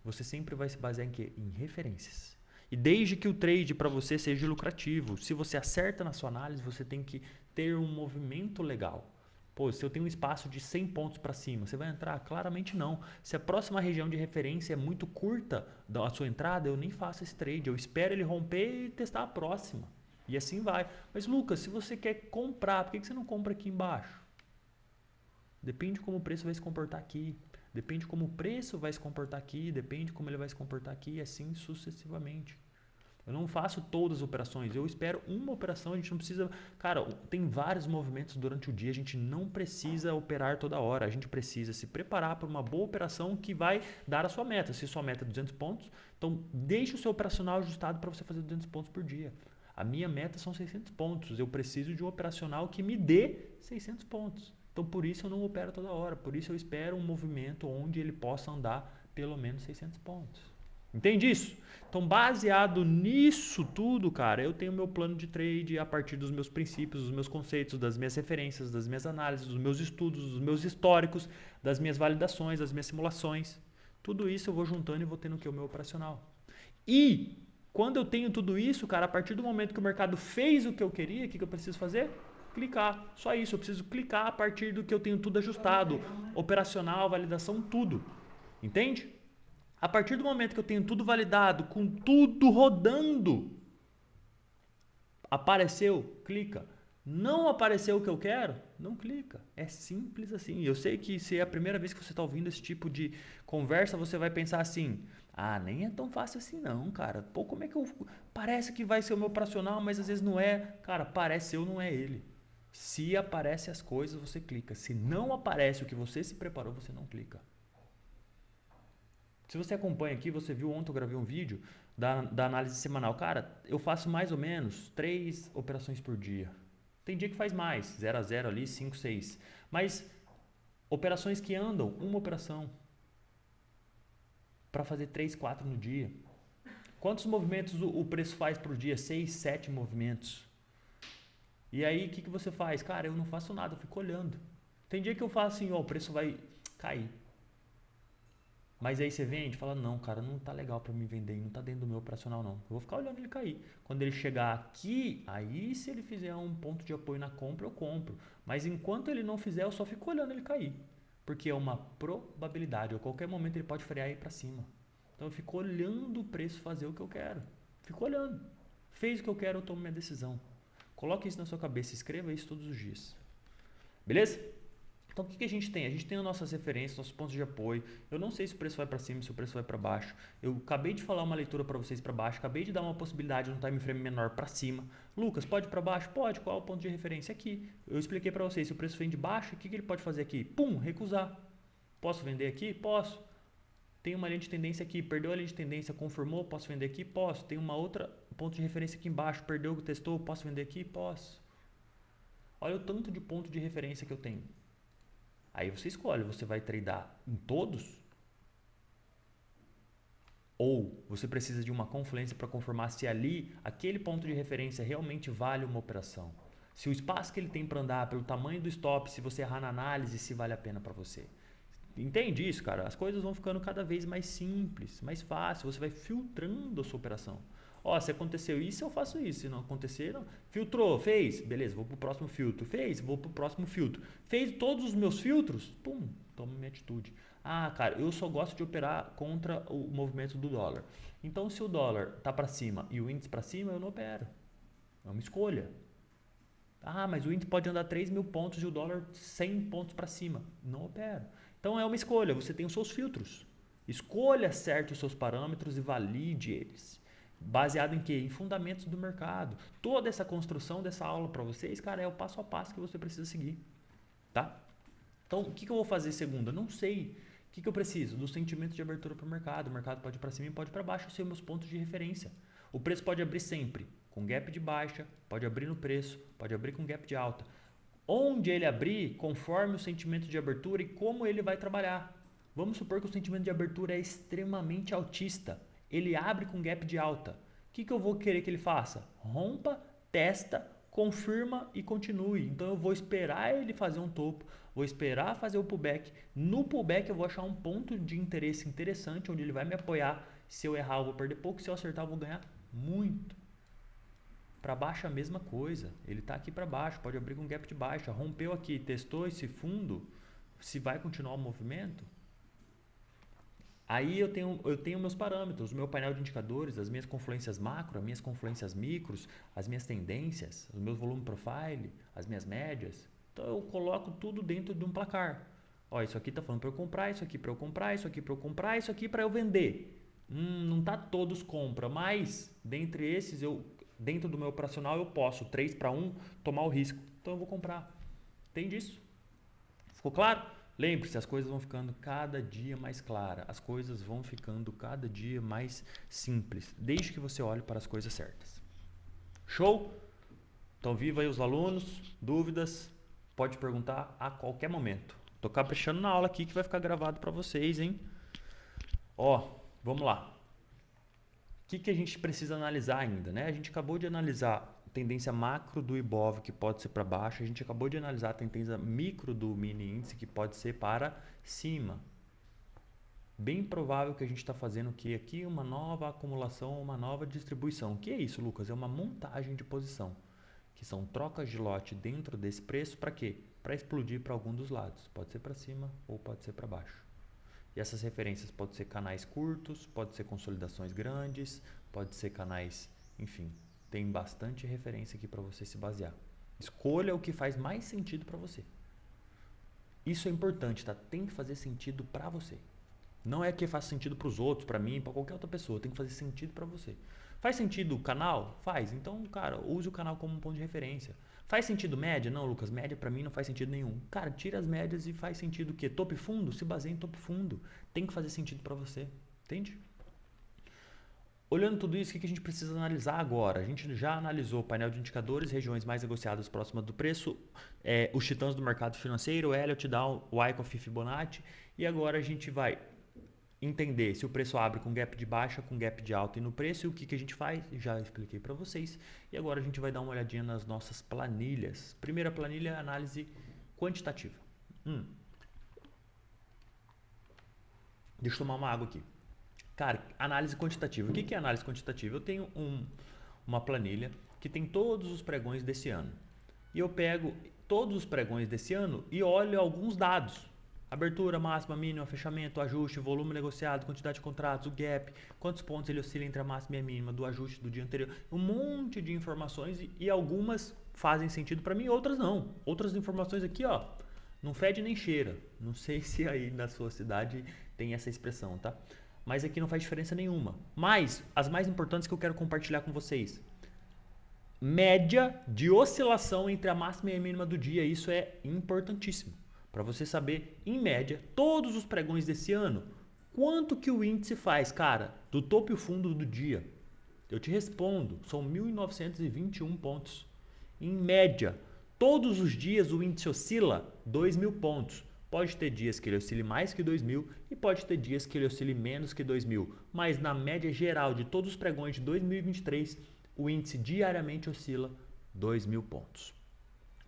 Você sempre vai se basear em quê? Em referências. E desde que o trade para você seja lucrativo, se você acerta na sua análise, você tem que ter um movimento legal. Pô, se eu tenho um espaço de 100 pontos para cima, você vai entrar? Claramente não. Se a próxima região de referência é muito curta da sua entrada, eu nem faço esse trade. Eu espero ele romper e testar a próxima. E assim vai. Mas Lucas, se você quer comprar, por que você não compra aqui embaixo? Depende como o preço vai se comportar aqui. Depende como o preço vai se comportar aqui. Depende como ele vai se comportar aqui. E assim sucessivamente. Eu não faço todas as operações. Eu espero uma operação. A gente não precisa... Cara, tem vários movimentos durante o dia. A gente não precisa operar toda hora. A gente precisa se preparar para uma boa operação que vai dar a sua meta. Se sua meta é 200 pontos, então deixe o seu operacional ajustado para você fazer 200 pontos por dia. A minha meta são 600 pontos. Eu preciso de um operacional que me dê 600 pontos. Então, por isso eu não opero toda hora. Por isso eu espero um movimento onde ele possa andar pelo menos 600 pontos. Entende isso? Então, baseado nisso tudo, cara, eu tenho meu plano de trade a partir dos meus princípios, dos meus conceitos, das minhas referências, das minhas análises, dos meus estudos, dos meus históricos, das minhas validações, das minhas simulações. Tudo isso eu vou juntando e vou tendo o meu operacional. E quando eu tenho tudo isso, cara, a partir do momento que o mercado fez o que eu queria, o que eu preciso fazer? Clicar. Só isso, eu preciso clicar a partir do que eu tenho tudo ajustado. Operacional, validação, tudo. Entende? A partir do momento que eu tenho tudo validado, com tudo rodando, apareceu, clica. Não apareceu o que eu quero? Não clica. É simples assim. Eu sei que se é a primeira vez que você está ouvindo esse tipo de conversa, você vai pensar assim, ah, nem é tão fácil assim não, cara. Pô, como é que eu... Parece que vai ser o meu operacional, mas às vezes não é. Cara, parece eu, não é ele. Se aparecem as coisas, você clica. Se não aparece o que você se preparou, você não clica. Se você acompanha aqui, você viu ontem eu gravei um vídeo da análise semanal. Cara, eu faço mais ou menos 3 operações por dia. Tem dia que faz mais, 0 a 0 ali, 5, 6. Mas operações que andam, uma operação. Para fazer 3, 4 no dia. Quantos movimentos o preço faz por dia? 6, 7 movimentos. E aí, o que você faz? Cara, eu não faço nada, eu fico olhando. Tem dia que eu faço assim, ó, o preço vai cair. Mas aí você vende e fala, não, cara, não tá legal para me vender, não tá dentro do meu operacional não. Eu vou ficar olhando ele cair. Quando ele chegar aqui, aí se ele fizer um ponto de apoio na compra, eu compro. Mas enquanto ele não fizer, eu só fico olhando ele cair. Porque é uma probabilidade, a qualquer momento ele pode frear e ir para cima. Então eu fico olhando o preço fazer o que eu quero. Fico olhando. Fez o que eu quero, eu tomo minha decisão. Coloque isso na sua cabeça, escreva isso todos os dias. Beleza? Então o que a gente tem? A gente tem as nossas referências, nossos pontos de apoio. Eu não sei se o preço vai para cima, se o preço vai para baixo. Eu acabei de falar uma leitura para vocês para baixo, acabei de dar uma possibilidade de um time frame menor para cima. Lucas, pode para baixo? Pode. Qual é o ponto de referência? Aqui. Eu expliquei para vocês, se o preço vem de baixo, o que ele pode fazer aqui? Pum, recusar. Posso vender aqui? Posso. Tem uma linha de tendência aqui, perdeu a linha de tendência, confirmou, posso vender aqui? Posso. Tem uma outra ponto de referência aqui embaixo, perdeu, testou, posso vender aqui? Posso. Olha o tanto de ponto de referência que eu tenho. Aí você escolhe, você vai tradar em todos? Ou você precisa de uma confluência para confirmar se ali, aquele ponto de referência realmente vale uma operação. Se o espaço que ele tem para andar, pelo tamanho do stop, se você errar na análise, se vale a pena para você. Entende isso, cara? As coisas vão ficando cada vez mais simples, mais fácil. Você vai filtrando a sua operação. Ó, se aconteceu isso, eu faço isso. Se não acontecer, não. Filtrou, fez, beleza, vou pro próximo filtro. Fez, vou pro próximo filtro. Fez todos os meus filtros, pum, toma minha atitude. Ah, cara, eu só gosto de operar contra o movimento do dólar. Então, se o dólar tá para cima e o índice para cima, eu não opero. É uma escolha. Ah, mas o índice pode andar 3.000 pontos e o dólar 100 pontos para cima. Não opero. Então é uma escolha, você tem os seus filtros. Escolha certo os seus parâmetros e valide eles. Baseado em quê? Em fundamentos do mercado. Toda essa construção dessa aula para vocês, cara, é o passo a passo que você precisa seguir. Tá? Então, o que eu vou fazer segunda? Não sei. O que eu preciso? Do sentimento de abertura para o mercado. O mercado pode ir para cima e pode ir para baixo. Eu sei meus pontos de referência. O preço pode abrir sempre com gap de baixa, pode abrir no preço, pode abrir com gap de alta. Onde ele abrir, conforme o sentimento de abertura e como ele vai trabalhar. Vamos supor que o sentimento de abertura é extremamente altista. Ele abre com gap de alta. O que eu vou querer que ele faça? Rompa, testa, confirma e continue. Então eu vou esperar ele fazer um topo, vou esperar fazer o pullback. No pullback eu vou achar um ponto de interesse interessante onde ele vai me apoiar. Se eu errar eu vou perder pouco, se eu acertar eu vou ganhar muito. Para baixo a mesma coisa, ele está aqui para baixo, pode abrir com gap de baixa, rompeu aqui, testou esse fundo, se vai continuar o movimento, aí eu tenho meus parâmetros, o meu painel de indicadores, as minhas confluências macro, as minhas confluências micros, as minhas tendências, os meus volume profile, as minhas médias, então eu coloco tudo dentro de um placar. Ó, isso aqui está falando para eu comprar, isso aqui para eu comprar, isso aqui para eu comprar, isso aqui para eu vender. Não tá todos compra, mas dentre esses dentro do meu operacional eu posso 3-1 tomar o risco. Então eu vou comprar. Entende isso? Ficou claro? Lembre-se, as coisas vão ficando cada dia mais claras. As coisas vão ficando cada dia mais simples. Desde que você olhe para as coisas certas. Show? Então viva aí os alunos. Dúvidas? Pode perguntar a qualquer momento. Tô caprichando na aula aqui que vai ficar gravado para vocês, hein? Ó, vamos lá. O que a gente precisa analisar ainda, né? A gente acabou de analisar a tendência macro do Ibov, que pode ser para baixo. A gente acabou de analisar a tendência micro do mini índice, que pode ser para cima. Bem provável que a gente está fazendo aqui uma nova acumulação, uma nova distribuição. O que é isso, Lucas? É uma montagem de posição, que são trocas de lote dentro desse preço para quê? Para explodir para algum dos lados. Pode ser para cima ou pode ser para baixo. E essas referências podem ser canais curtos, pode ser consolidações grandes, pode ser canais, enfim, tem bastante referência aqui para você se basear. Escolha o que faz mais sentido para você. Isso é importante, tá? Tem que fazer sentido para você. Não é que faz sentido para os outros, para mim, para qualquer outra pessoa. Tem que fazer sentido para você. Faz sentido o canal? Faz. Então, cara, use o canal como um ponto de referência. Faz sentido média? Não, Lucas, média para mim não faz sentido nenhum. Cara, tira as médias e faz sentido o quê? Topo e fundo? Se baseia em topo e fundo. Tem que fazer sentido para você. Entende? Olhando tudo isso, o que a gente precisa analisar agora? A gente já analisou o painel de indicadores, regiões mais negociadas próximas do preço, os titãs do mercado financeiro, o Elliott, Dow, o Wyckoff e Fibonacci. E agora a gente vai entender se o preço abre com gap de baixa, com gap de alta e no preço, e o que a gente faz, já expliquei para vocês. E agora a gente vai dar uma olhadinha nas nossas planilhas. Primeira planilha é a análise quantitativa. Deixa eu tomar uma água aqui. Cara, análise quantitativa. O que é análise quantitativa? Eu tenho uma planilha que tem todos os pregões desse ano. E eu pego todos os pregões desse ano e olho alguns dados. Abertura, máxima, mínima, fechamento, ajuste, volume negociado, quantidade de contratos, o gap, quantos pontos ele oscila entre a máxima e a mínima do ajuste do dia anterior. Um monte de informações e algumas fazem sentido para mim, outras não. Outras informações aqui, ó, não fede nem cheira. Não sei se aí na sua cidade tem essa expressão, tá? Mas aqui não faz diferença nenhuma. Mas as mais importantes que eu quero compartilhar com vocês. Média de oscilação entre a máxima e a mínima do dia. Isso é importantíssimo. Para você saber, em média, todos os pregões desse ano, quanto que o índice faz, cara, do topo e o fundo do dia? Eu te respondo, são 1.921 pontos. Em média, todos os dias o índice oscila 2.000 pontos. Pode ter dias que ele oscile mais que 2.000 e pode ter dias que ele oscile menos que 2.000. Mas na média geral de todos os pregões de 2023, o índice diariamente oscila 2.000 pontos.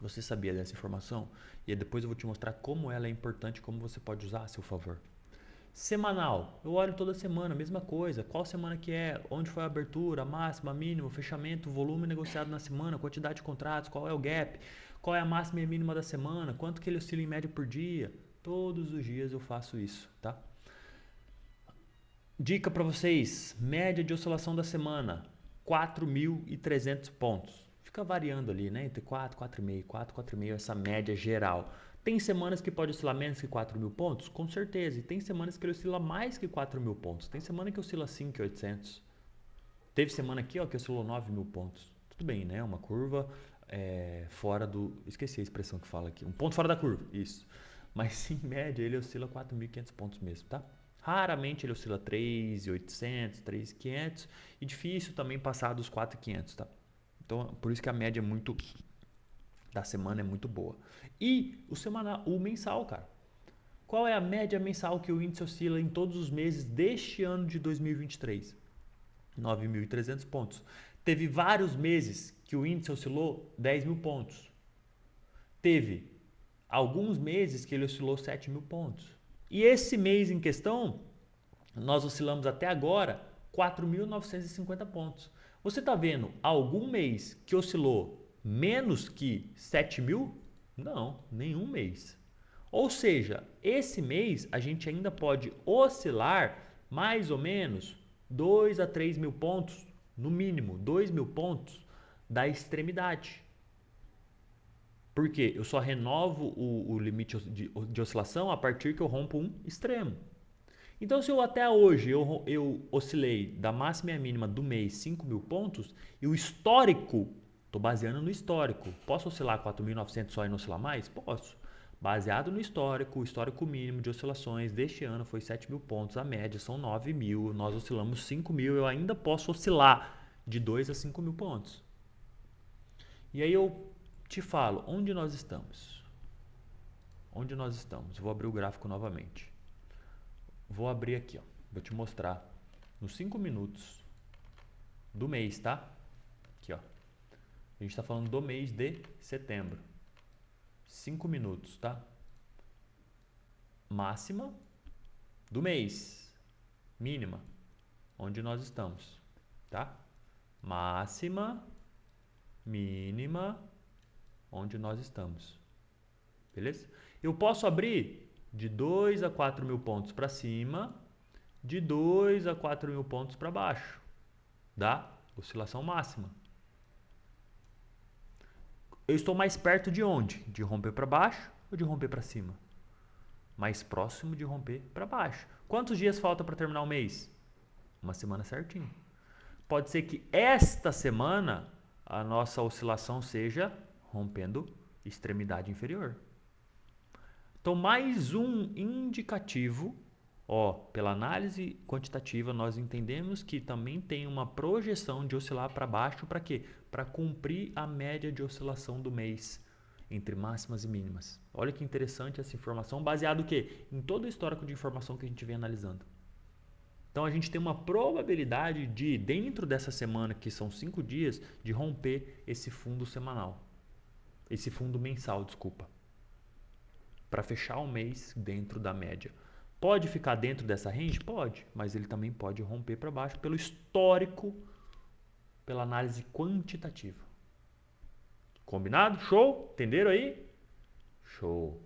Você sabia dessa informação? E depois eu vou te mostrar como ela é importante e como você pode usar a seu favor. Semanal, eu olho toda semana, mesma coisa. Qual semana que é? Onde foi a abertura, a máxima, a mínima, o fechamento, o volume negociado na semana, quantidade de contratos, qual é o gap, qual é a máxima e a mínima da semana, quanto que ele oscila em média por dia. Todos os dias eu faço isso, tá? Dica para vocês, média de oscilação da semana, 4.300 pontos. Fica variando ali, né? Entre 4, 4,5, 4, 4,5, essa média geral. Tem semanas que pode oscilar menos que 4.000 pontos? Com certeza. E tem semanas que ele oscila mais que 4.000 pontos. Tem semana que oscila 5.800. Teve semana aqui, ó, que oscilou 9.000 pontos. Tudo bem, né? Uma curva fora do... Esqueci a expressão que fala aqui. Um ponto fora da curva, isso. Mas em média ele oscila 4.500 pontos mesmo, tá? Raramente ele oscila 3.800, 3.500 e difícil também passar dos 4.500, tá? Então, por isso que a média é muito da semana é muito boa. E o semanal, o mensal, cara. Qual é a média mensal que o índice oscila em todos os meses deste ano de 2023? 9.300 pontos. Teve vários meses que o índice oscilou 10.000 pontos. Teve alguns meses que ele oscilou 7.000 pontos. E esse mês em questão, nós oscilamos até agora 4.950 pontos. Você está vendo algum mês que oscilou menos que 7.000? Não, nenhum mês. Ou seja, esse mês a gente ainda pode oscilar mais ou menos 2 a 3 mil pontos, no mínimo 2.000 pontos da extremidade. Por quê? Eu só renovo o limite de oscilação a partir que eu rompo um extremo. Então, se eu até hoje eu oscilei da máxima e a mínima do mês 5.000 pontos, e o histórico, estou baseando no histórico, posso oscilar 4.900 só e não oscilar mais? Posso. Baseado no histórico, o histórico mínimo de oscilações deste ano foi 7.000 pontos, a média são 9.000, nós oscilamos 5.000, eu ainda posso oscilar de 2 a 5.000 pontos. E aí eu te falo, onde nós estamos? Onde nós estamos? Vou abrir o gráfico novamente. Vou abrir aqui, ó. Vou te mostrar nos 5 minutos do mês, tá? Aqui, ó. A gente está falando do mês de setembro. 5 minutos, tá? Máxima do mês. Mínima. Onde nós estamos, tá? Máxima, mínima, onde nós estamos. Beleza? Eu posso abrir de 2 a 4.000 pontos para cima, de 2 a 4.000 pontos para baixo, da oscilação máxima. Eu estou mais perto de onde? De romper para baixo ou de romper para cima? Mais próximo de romper para baixo. Quantos dias falta para terminar o mês? Uma semana certinho. Pode ser que esta semana a nossa oscilação seja rompendo extremidade inferior. Então, mais um indicativo, ó, pela análise quantitativa, nós entendemos que também tem uma projeção de oscilar para baixo, para quê? Para cumprir a média de oscilação do mês, entre máximas e mínimas. Olha que interessante essa informação, baseado o quê? Em todo o histórico de informação que a gente vem analisando. Então, a gente tem uma probabilidade de, dentro dessa semana, que são 5 dias, de romper esse fundo semanal. Esse fundo mensal, desculpa. Para fechar o mês dentro da média. Pode ficar dentro dessa range? Pode, mas ele também pode romper para baixo pelo histórico, pela análise quantitativa. Combinado? Show? Entenderam aí? Show.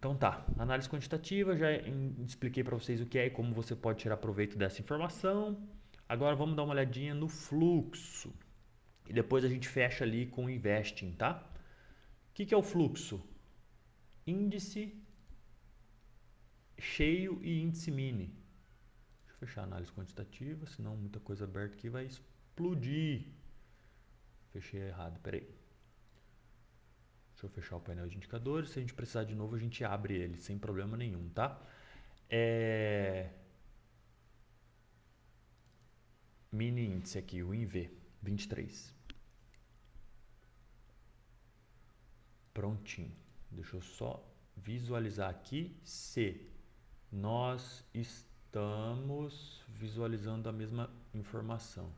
Então tá, análise quantitativa, já expliquei para vocês o que é e como você pode tirar proveito dessa informação. Agora vamos dar uma olhadinha no fluxo. E depois a gente fecha ali com o investing, tá? O que é o fluxo? Índice cheio e índice mini. Deixa eu fechar a análise quantitativa, senão muita coisa aberta aqui vai explodir. Fechei errado, peraí. Deixa eu fechar o painel de indicadores. Se a gente precisar de novo, a gente abre ele sem problema nenhum, tá? Mini índice aqui, o INV, 23. Prontinho. Deixa eu só visualizar aqui se nós estamos visualizando a mesma informação.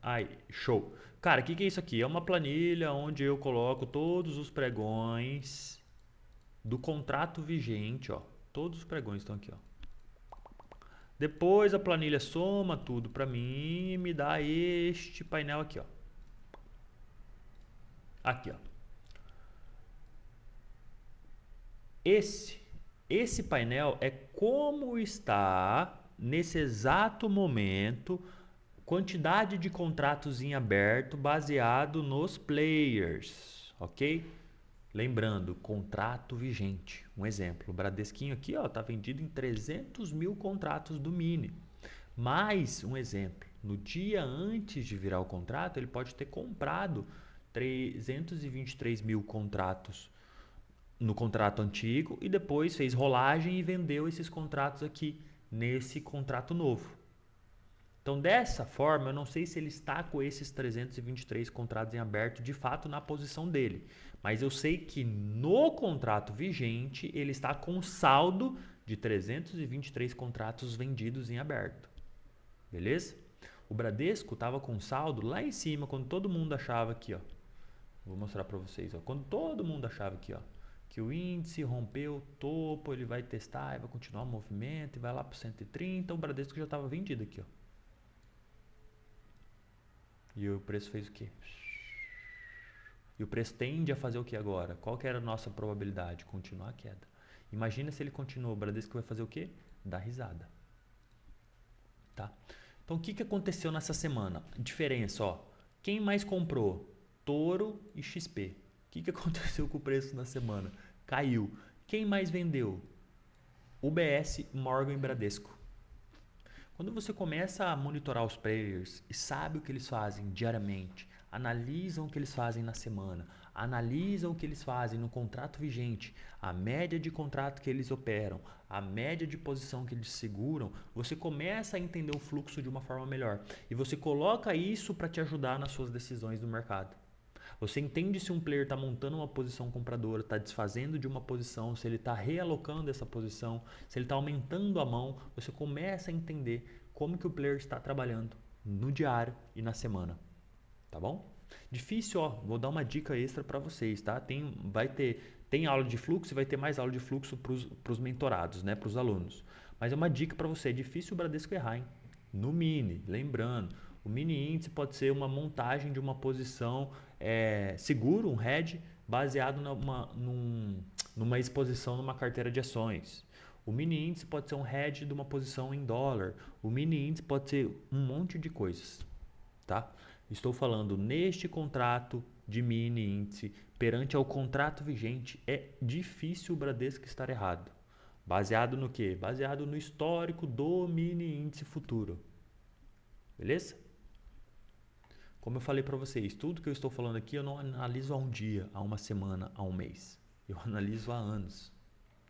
Aí, show. Cara, o que é isso aqui? É uma planilha onde eu coloco todos os pregões do contrato vigente, ó. Todos os pregões estão aqui, ó. Depois a planilha soma tudo para mim e me dá este painel aqui, ó. Aqui, ó. Esse painel é como está nesse exato momento quantidade de contratos em aberto baseado nos players, ok? Lembrando, contrato vigente. Um exemplo, o Bradesquinho aqui está vendido em 300 mil contratos do Mini. Mais um exemplo, no dia antes de virar o contrato, ele pode ter comprado 323 mil contratos no contrato antigo e depois fez rolagem e vendeu esses contratos aqui nesse contrato novo. Então, dessa forma, eu não sei se ele está com esses 323 contratos em aberto de fato na posição dele. Mas eu sei que no contrato vigente, ele está com saldo de 323 contratos vendidos em aberto. Beleza? O Bradesco estava com saldo lá em cima, quando todo mundo achava aqui, ó. Vou mostrar para vocês, ó. Quando todo mundo achava aqui, ó, que o índice rompeu o topo, ele vai testar, vai continuar o movimento e vai lá para 130, o Bradesco já estava vendido aqui, ó. E o preço fez o quê? E o preço tende a fazer o que agora? Qual que era a nossa probabilidade? Continuar a queda. Imagina se ele continuou, o Bradesco vai fazer o quê? Dar risada. Tá? Então, o que aconteceu nessa semana? Diferença, ó. Quem mais comprou? Toro e XP. O que aconteceu com o preço na semana? Caiu. Quem mais vendeu? UBS, Morgan e Bradesco. Quando você começa a monitorar os players e sabe o que eles fazem diariamente, analisam o que eles fazem na semana, analisam o que eles fazem no contrato vigente, a média de contrato que eles operam, a média de posição que eles seguram, você começa a entender o fluxo de uma forma melhor. E você coloca isso para te ajudar nas suas decisões do mercado. Você entende se um player está montando uma posição compradora, está desfazendo de uma posição, se ele está realocando essa posição, se ele está aumentando a mão. Você começa a entender como que o player está trabalhando no diário e na semana. Tá bom? Difícil, ó. Vou dar uma dica extra para vocês, tá? Tem aula de fluxo e vai ter mais aula de fluxo para os mentorados, né? Para os alunos. Mas é uma dica para você. É difícil o Bradesco errar, hein? No mini, lembrando. O mini índice pode ser uma montagem de uma posição seguro, um hedge, baseado numa exposição numa carteira de ações. O mini índice pode ser um hedge de uma posição em dólar. O mini índice pode ser um monte de coisas. Tá? Estou falando neste contrato de mini índice, perante ao contrato vigente, é difícil o Bradesco estar errado. Baseado no quê? Baseado no histórico do mini índice futuro. Beleza? Como eu falei para vocês, tudo que eu estou falando aqui eu não analiso há um dia, há uma semana, há um mês. Eu analiso há anos.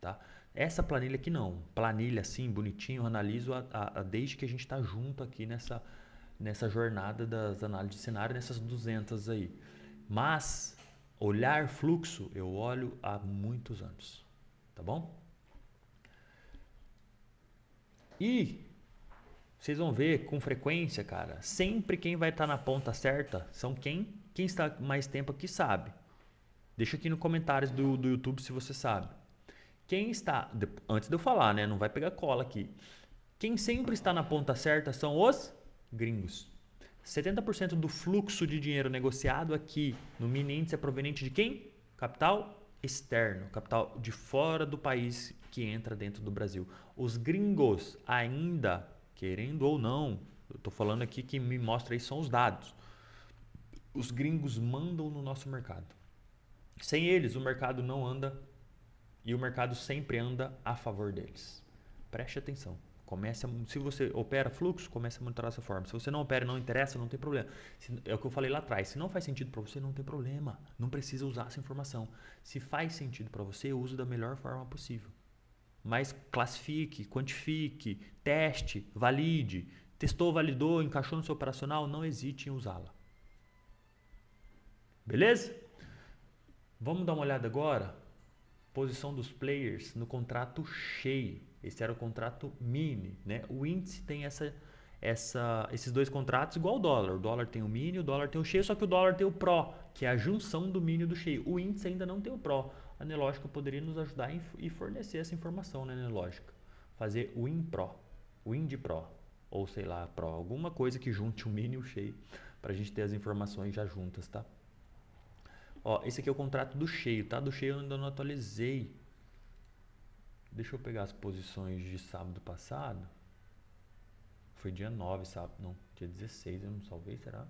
Tá? Essa planilha aqui não. Planilha assim, bonitinho, eu analiso desde que a gente está junto aqui nessa jornada das análises de cenário, nessas 200 aí. Mas, olhar fluxo, eu olho há muitos anos. Tá bom? E vocês vão ver com frequência, cara, sempre quem vai estar na ponta certa são quem está mais tempo aqui sabe. Deixa aqui nos comentários do YouTube se você sabe. Quem está, antes de eu falar, né, não vai pegar cola aqui. Quem sempre está na ponta certa são os gringos. 70% do fluxo de dinheiro negociado aqui no mini índice é proveniente de quem? Capital externo, capital de fora do país que entra dentro do Brasil. Os gringos ainda, querendo ou não, eu estou falando aqui que me mostra aí são os dados. Os gringos mandam no nosso mercado. Sem eles, o mercado não anda e o mercado sempre anda a favor deles. Preste atenção. Se você opera fluxo, comece a monitorar dessa forma. Se você não opera e não interessa, não tem problema. É o que eu falei lá atrás. Se não faz sentido para você, não tem problema. Não precisa usar essa informação. Se faz sentido para você, use da melhor forma possível. Mas classifique, quantifique, teste, valide. Testou, validou, encaixou no seu operacional, não hesite em usá-la. Beleza? Vamos dar uma olhada agora. Posição dos players no contrato cheio. Esse era o contrato mini, né? O índice tem esses dois contratos igual ao dólar. O dólar tem o mini, o dólar tem o cheio, só que o dólar tem o pró, que é a junção do mini e do cheio. O índice ainda não tem o pró. a Nelogica poderia nos ajudar e fornecer essa informação, né, Nelogica? Fazer o WinPro, WinDPro, ou sei lá, Pro, alguma coisa que junte o mini e o cheio, para a gente ter as informações já juntas, tá? Ó, esse aqui é o contrato do cheio, tá? Do cheio eu ainda não atualizei. Deixa eu pegar as posições de sábado passado. Foi dia 9, sábado, não, dia 16, eu não salvei, será?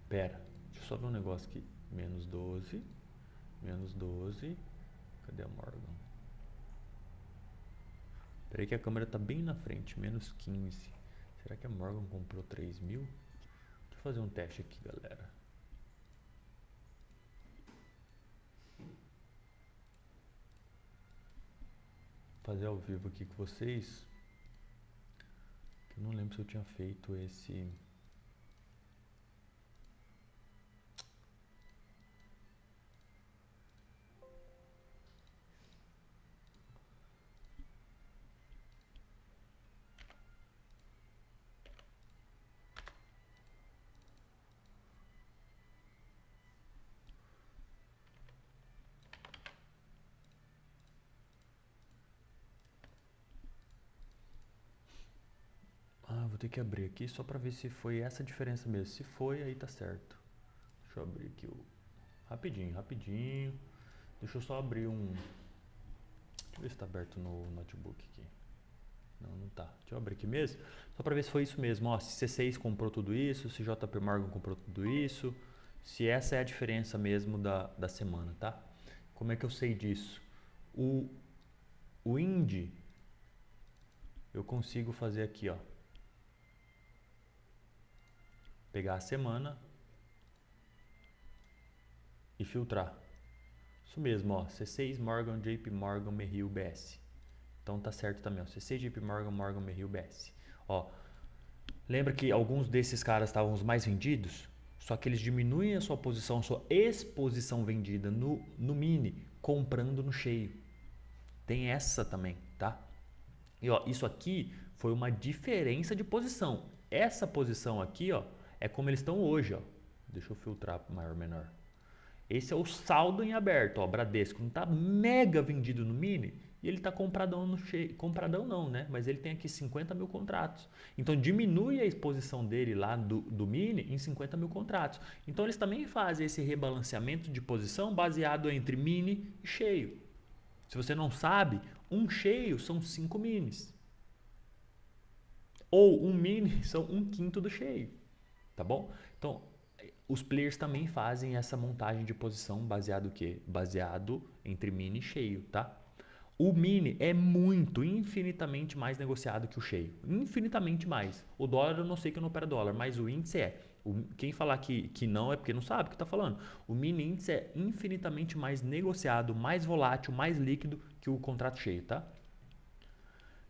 Pera, deixa eu só ver um negócio aqui. Menos 12, menos 12. Cadê a Morgan? Peraí que a câmera tá bem na frente, menos 15. Será que a Morgan comprou 3.000? Deixa eu fazer um teste aqui, galera. Fazer ao vivo aqui com vocês. Eu não lembro se eu tinha feito esse... vou ter que abrir aqui só pra ver se foi essa diferença mesmo. Se foi, aí tá certo. Deixa eu abrir aqui o... Rapidinho, rapidinho. Deixa eu só abrir um... Deixa eu ver se tá aberto no notebook aqui. Não, não tá. Deixa eu abrir aqui mesmo. Só pra ver se foi isso mesmo. Ó, se C6 comprou tudo isso, se JP Morgan comprou tudo isso. Se essa é a diferença mesmo da semana, tá? Como é que eu sei disso? O Indy, eu consigo fazer aqui, ó. Pegar a semana e filtrar. Isso mesmo, ó. C6, Morgan, JP Morgan, Merrill, BS. Então tá certo também, ó. C6, JP Morgan, Morgan, Merrill, BS. Ó, lembra que alguns desses caras estavam os mais vendidos? Só que eles diminuem a sua posição, a sua exposição vendida no mini, comprando no cheio. Tem essa também, tá? E ó, isso aqui foi uma diferença de posição. Essa posição aqui, ó, é como eles estão hoje, ó. Deixa eu filtrar para maior ou menor. Esse é o saldo em aberto, ó, Bradesco. Não tá mega vendido no mini e ele tá compradão no cheio. Compradão não, né? Mas ele tem aqui 50 mil contratos. Então diminui a exposição dele lá do mini em 50 mil contratos. Então eles também fazem esse rebalanceamento de posição baseado entre mini e cheio. Se você não sabe, um cheio são 5 minis. Ou um mini são 1/5 do cheio. Tá bom? Então, os players também fazem essa montagem de posição baseado o quê? Baseado entre mini e cheio, tá? O mini é muito, infinitamente mais negociado que o cheio. Infinitamente mais. O dólar eu não sei que não opera dólar, mas o índice é. Quem falar que não é porque não sabe o que está falando. O mini índice é infinitamente mais negociado, mais volátil, mais líquido que o contrato cheio, tá?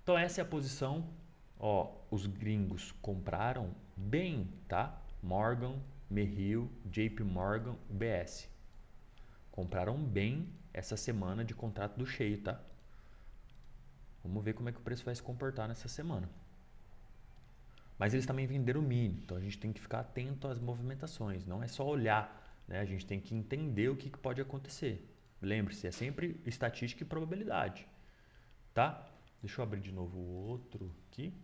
Então essa é a posição. Ó, os gringos compraram bem, tá? Morgan, Merrill, JP Morgan, UBS. Compraram bem essa semana de contrato do cheio, tá? Vamos ver como é que o preço vai se comportar nessa semana. Mas eles também venderam mini, então a gente tem que ficar atento às movimentações. Não é só olhar, né? A gente tem que entender o que pode acontecer. Lembre-se, é sempre estatística e probabilidade, tá? Deixa eu abrir de novo o outro aqui.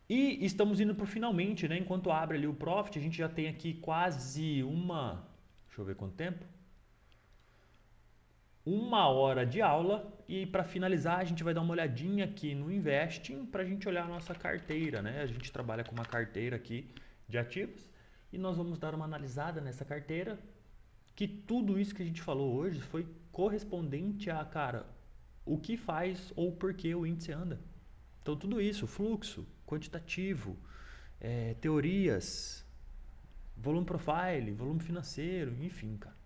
E estamos indo para o finalmente, né? Enquanto abre ali o Profit, a gente já tem aqui quase uma... Deixa eu ver quanto tempo. 1 hora de aula. E para finalizar, a gente vai dar uma olhadinha aqui no Investing para a gente olhar a nossa carteira, né? A gente trabalha com uma carteira aqui de ativos. E nós vamos dar uma analisada nessa carteira. Que tudo isso que a gente falou hoje foi correspondente a, cara, o que faz ou por que o índice anda. Então tudo isso, fluxo, quantitativo, teorias, volume profile, volume financeiro, enfim, cara.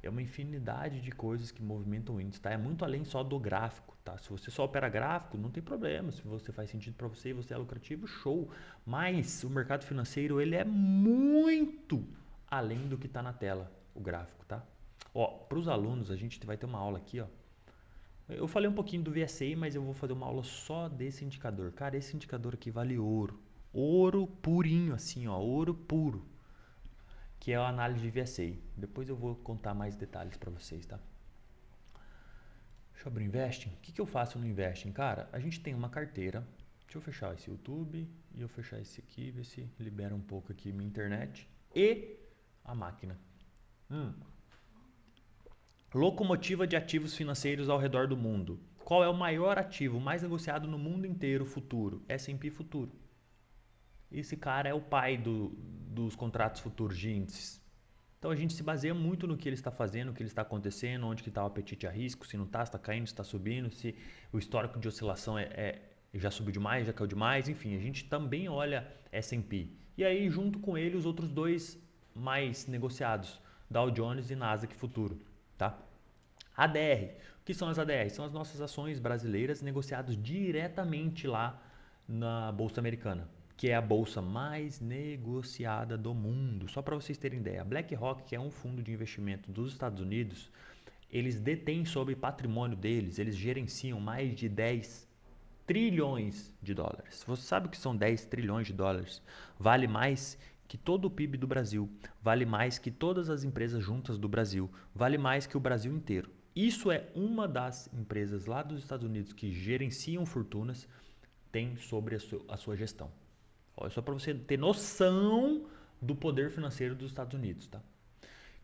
É uma infinidade de coisas que movimentam o índice, tá? É muito além só do gráfico, tá? Se você só opera gráfico, não tem problema. Se você faz sentido para você e você é lucrativo, show. Mas o mercado financeiro, ele é muito além do que está na tela, o gráfico, tá? Ó, para os alunos, a gente vai ter uma aula aqui, ó. Eu falei um pouquinho do VSA, mas eu vou fazer uma aula só desse indicador. Cara, esse indicador aqui vale ouro. Ouro purinho, assim, ó. Ouro puro. que é a análise de VSA. Depois eu vou contar mais detalhes para vocês, tá? Deixa eu abrir o Investing. O que eu faço no Investing? Cara, a gente tem uma carteira. Deixa eu fechar esse YouTube e eu fechar esse aqui, ver se libera um pouco aqui minha internet e a máquina. Locomotiva de ativos financeiros ao redor do mundo. Qual é o maior ativo mais negociado no mundo inteiro futuro? S&P Futuro. Esse cara é o pai dos contratos futuros de índices. Então a gente se baseia muito no que ele está fazendo, o que ele está acontecendo, onde que está o apetite a risco, se não está, se está caindo, se está subindo, se o histórico de oscilação já subiu demais, já caiu demais, enfim, a gente também olha S&P. E aí junto com ele os outros dois mais negociados, Dow Jones e Nasdaq Futuro, tá? ADR. O que são as ADR? São as nossas ações brasileiras negociadas diretamente lá na Bolsa Americana, que é a bolsa mais negociada do mundo. Só para vocês terem ideia, a BlackRock, que é um fundo de investimento dos Estados Unidos, eles detêm sobre patrimônio deles, eles gerenciam mais de 10 trilhões de dólares. Você sabe o que são 10 trilhões de dólares? Vale mais que todo o PIB do Brasil, vale mais que todas as empresas juntas do Brasil, vale mais que o Brasil inteiro. Isso é uma das empresas lá dos Estados Unidos que gerenciam fortunas, tem sobre a sua gestão. Olha só para você ter noção do poder financeiro dos Estados Unidos, tá?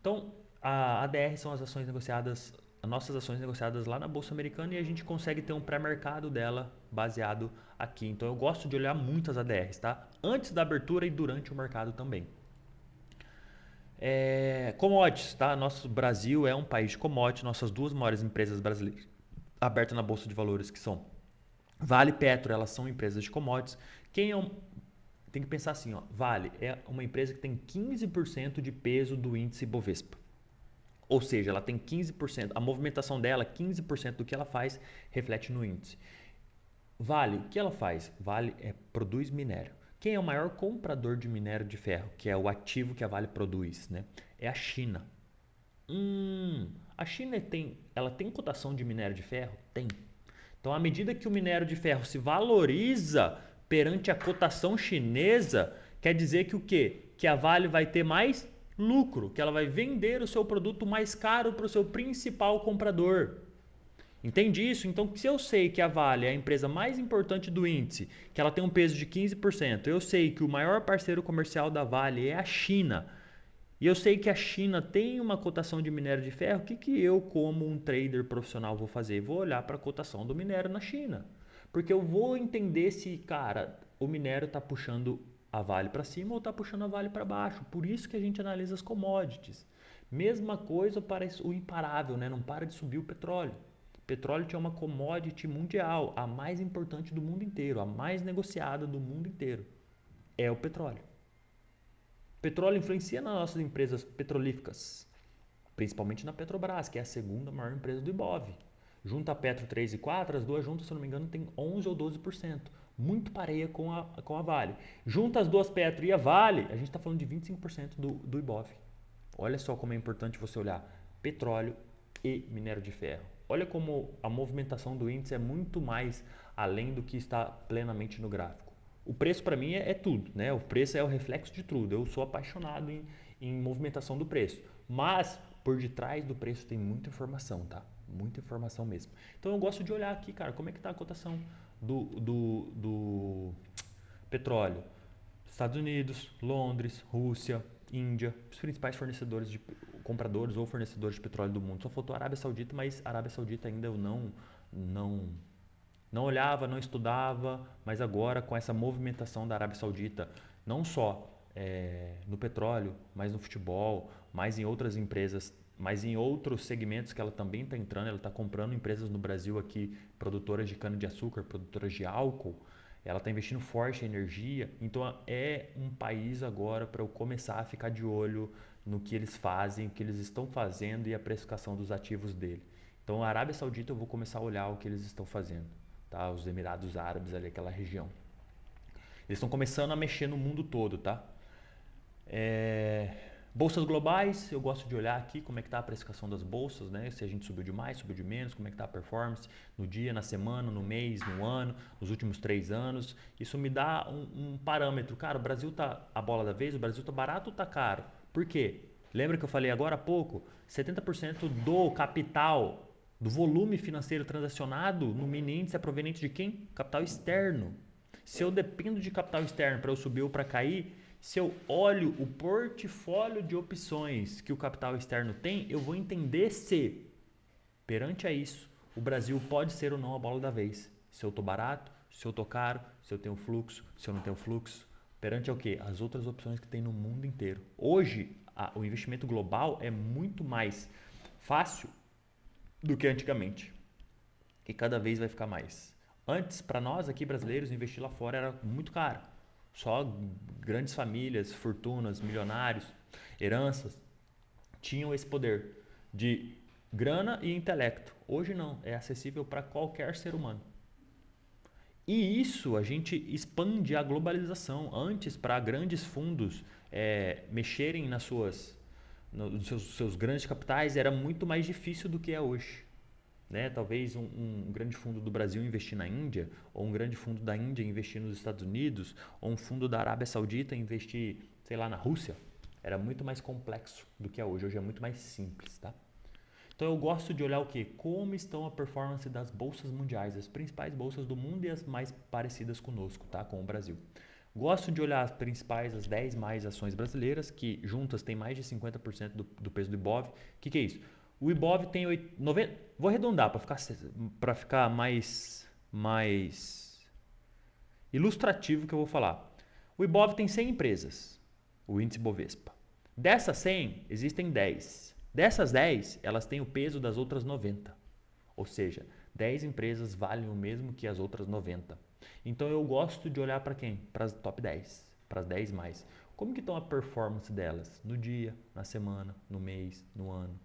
Então, a ADR são as ações negociadas, as nossas ações negociadas lá na Bolsa Americana e a gente consegue ter um pré-mercado dela baseado aqui. Então, eu gosto de olhar muito as ADRs, tá? Antes da abertura e durante o mercado também. Commodities, tá? Nosso Brasil é um país de commodities, nossas duas maiores empresas brasileiras abertas na Bolsa de Valores, que são Vale e Petro, elas são empresas de commodities. Tem que pensar assim, ó, Vale é uma empresa que tem 15% de peso do índice Bovespa. Ou seja, ela tem 15%, a movimentação dela, 15% do que ela faz, reflete no índice. Vale, o que ela faz? Vale produz minério. Quem é o maior comprador de minério de ferro, que é o ativo que a Vale produz, né? É a China. A China ela tem cotação de minério de ferro? Tem. Então, à medida que o minério de ferro se valoriza perante a cotação chinesa, quer dizer que o quê? Que a Vale vai ter mais lucro, que ela vai vender o seu produto mais caro para o seu principal comprador. Entende isso? Então, se eu sei que a Vale é a empresa mais importante do índice, que ela tem um peso de 15%, eu sei que o maior parceiro comercial da Vale é a China, e eu sei que a China tem uma cotação de minério de ferro, o que eu, como um trader profissional, vou fazer? Vou olhar para a cotação do minério na China. Porque eu vou entender se, cara, o minério está puxando a Vale para cima ou está puxando a Vale para baixo. Por isso que a gente analisa as commodities. Mesma coisa para o imparável, né? Não para de subir o petróleo. Petróleo é uma commodity mundial, a mais importante do mundo inteiro, a mais negociada do mundo inteiro. É o petróleo. O petróleo influencia nas nossas empresas petrolíferas, principalmente na Petrobras, que é a segunda maior empresa do Ibov. Junta a Petro 3 e 4, as duas juntas, se eu não me engano, tem 11 ou 12%. Muito pareia com a Vale. Junta as duas Petro e a Vale, a gente está falando de 25% do Ibov. Olha só como é importante você olhar petróleo e minério de ferro. Olha como a movimentação do índice é muito mais além do que está plenamente no gráfico. O preço para mim é tudo, né? O preço é o reflexo de tudo. Eu sou apaixonado em movimentação do preço. Mas por detrás do preço tem muita informação, tá? Muita informação mesmo. Então eu gosto de olhar aqui, cara, como é que está a cotação do petróleo. Estados Unidos, Londres, Rússia, Índia, os principais fornecedores de compradores ou fornecedores de petróleo do mundo. Só faltou a Arábia Saudita, mas a Arábia Saudita ainda eu não olhava, não estudava, mas agora com essa movimentação da Arábia Saudita, não só no petróleo, mas no futebol, mas em outras empresas, mas em outros segmentos que ela também está entrando, ela está comprando empresas no Brasil aqui, produtoras de cana-de-açúcar, produtoras de álcool, ela está investindo forte em energia, então é um país agora para eu começar a ficar de olho no que eles fazem, o que eles estão fazendo e a precificação dos ativos dele. Então a Arábia Saudita eu vou começar a olhar o que eles estão fazendo, tá? Os Emirados Árabes ali, aquela região. Eles estão começando a mexer no mundo todo, tá? Bolsas globais, eu gosto de olhar aqui como é que está a precificação das bolsas, né? Se a gente subiu de mais, subiu de menos, como é que está a performance no dia, na semana, no mês, no ano, nos últimos 3 anos. Isso me dá um parâmetro. Cara, o Brasil tá a bola da vez, o Brasil tá barato ou tá caro? Por quê? Lembra que eu falei agora há pouco? 70% do capital, do volume financeiro transacionado no mini índice é proveniente de quem? Capital externo. Se eu dependo de capital externo para eu subir ou para cair, se eu olho o portfólio de opções que o capital externo tem, eu vou entender se, perante a isso, o Brasil pode ser ou não a bola da vez. Se eu estou barato, se eu estou caro, se eu tenho fluxo, se eu não tenho fluxo. Perante ao quê? As outras opções que tem no mundo inteiro. Hoje, o investimento global é muito mais fácil do que antigamente. E cada vez vai ficar mais. Antes, para nós aqui brasileiros, investir lá fora era muito caro. Só grandes famílias, fortunas, milionários, heranças tinham esse poder de grana e intelecto. Hoje não, é acessível para qualquer ser humano. E isso a gente expande a globalização. Antes, para grandes fundos mexerem nos seus grandes capitais, era muito mais difícil do que é hoje. Né? Talvez um grande fundo do Brasil investir na Índia, ou um grande fundo da Índia investir nos Estados Unidos, ou um fundo da Arábia Saudita investir, sei lá, na Rússia. Era muito mais complexo do que é hoje. Hoje é muito mais simples, tá? Então eu gosto de olhar o que? Como estão a performance das bolsas mundiais, as principais bolsas do mundo e as mais parecidas conosco, tá? Com o Brasil. Gosto de olhar as principais, as 10 mais ações brasileiras, que juntas têm mais de 50% do peso do Ibov. O que é isso? O Ibov tem 90, vou arredondar para ficar mais ilustrativo que eu vou falar. O Ibov tem 100 empresas, o índice Bovespa. Dessas 100, existem 10. Dessas 10, elas têm o peso das outras 90. Ou seja, 10 empresas valem o mesmo que as outras 90. Então eu gosto de olhar para quem? Para as top 10, para as 10 mais. Como que estão a performance delas? No dia, na semana, no mês, no ano.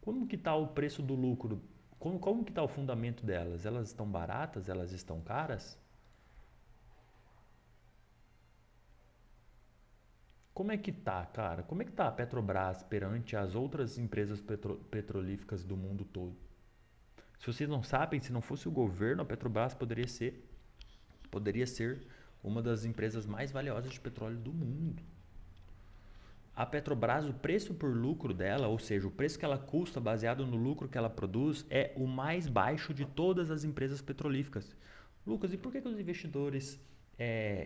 Como que está o preço do lucro? Como que está o fundamento delas? Elas estão baratas? Elas estão caras? Como é que tá, cara? Como é que tá a Petrobras perante as outras empresas petrolíferas do mundo todo? Se vocês não sabem, se não fosse o governo, a Petrobras poderia ser uma das empresas mais valiosas de petróleo do mundo. A Petrobras, o preço por lucro dela, ou seja, o preço que ela custa baseado no lucro que ela produz, é o mais baixo de todas as empresas petrolíferas. Lucas, e por que os investidores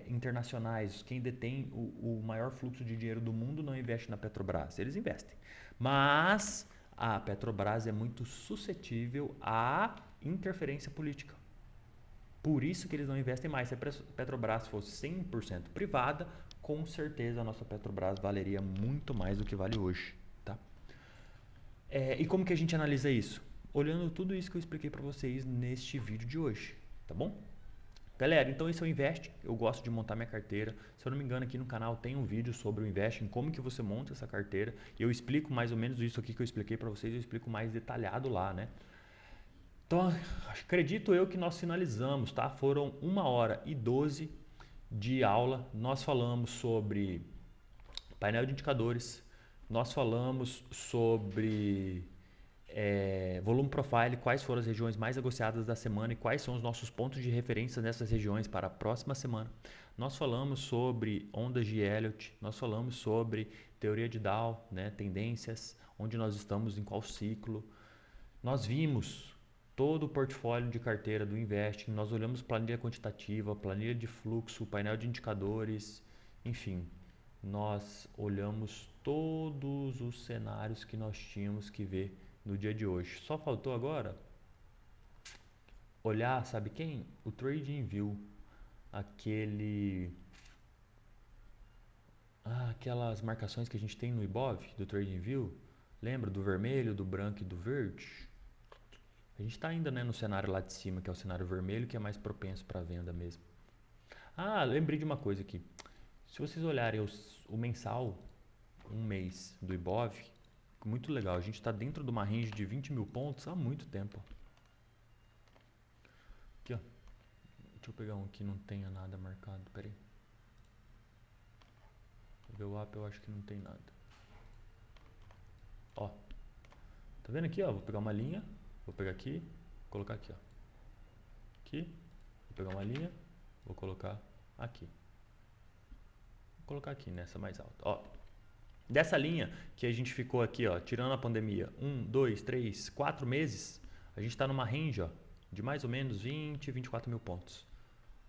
internacionais, quem detém o maior fluxo de dinheiro do mundo, não investe na Petrobras? Eles investem. Mas a Petrobras é muito suscetível à interferência política. Por isso que eles não investem mais. Se a Petrobras fosse 100% privada, com certeza a nossa Petrobras valeria muito mais do que vale hoje. Tá? E como que a gente analisa isso? Olhando tudo isso que eu expliquei para vocês neste vídeo de hoje. Tá bom? Galera, então esse é o Invest. Eu gosto de montar minha carteira. Se eu não me engano, aqui no canal tem um vídeo sobre o Investing, como que você monta essa carteira. E eu explico mais ou menos isso aqui que eu expliquei para vocês, eu explico mais detalhado lá, né? Então, acredito eu que nós finalizamos, tá? Foram 1h12 de aula. Nós falamos sobre painel de indicadores, nós falamos sobre volume profile, quais foram as regiões mais negociadas da semana e quais são os nossos pontos de referência nessas regiões para a próxima semana. Nós falamos sobre ondas de Elliott, nós falamos sobre teoria de Dow, né, tendências, onde nós estamos, em qual ciclo. Nós vimos todo o portfólio de carteira do Investing, nós olhamos planilha quantitativa, planilha de fluxo, painel de indicadores, enfim, nós olhamos todos os cenários que nós tínhamos que ver no dia de hoje. Só faltou agora olhar, sabe quem? O TradingView, aquelas marcações que a gente tem no Ibov do TradingView, lembra do vermelho, do branco e do verde? A gente está ainda, né, no cenário lá de cima, que é o cenário vermelho, que é mais propenso para venda mesmo. Lembrei de uma coisa aqui. Se vocês olharem o mensal, um mês do Ibov, muito legal. A gente está dentro de uma range de 20 mil pontos há muito tempo. Aqui, ó. Deixa eu pegar um que não tenha nada marcado. Pera aí. Vou ver o app, eu acho que não tem nada. Ó. Tá vendo aqui, ó? Vou pegar uma linha. Vou pegar aqui. Colocar aqui, ó. Aqui. Vou pegar uma linha. Vou colocar aqui. Vou colocar aqui, nessa mais alta. Ó. Dessa linha que a gente ficou aqui, ó, tirando a pandemia, 1, 2, 3, 4 meses, a gente está numa range, ó, de mais ou menos 20, 24 mil pontos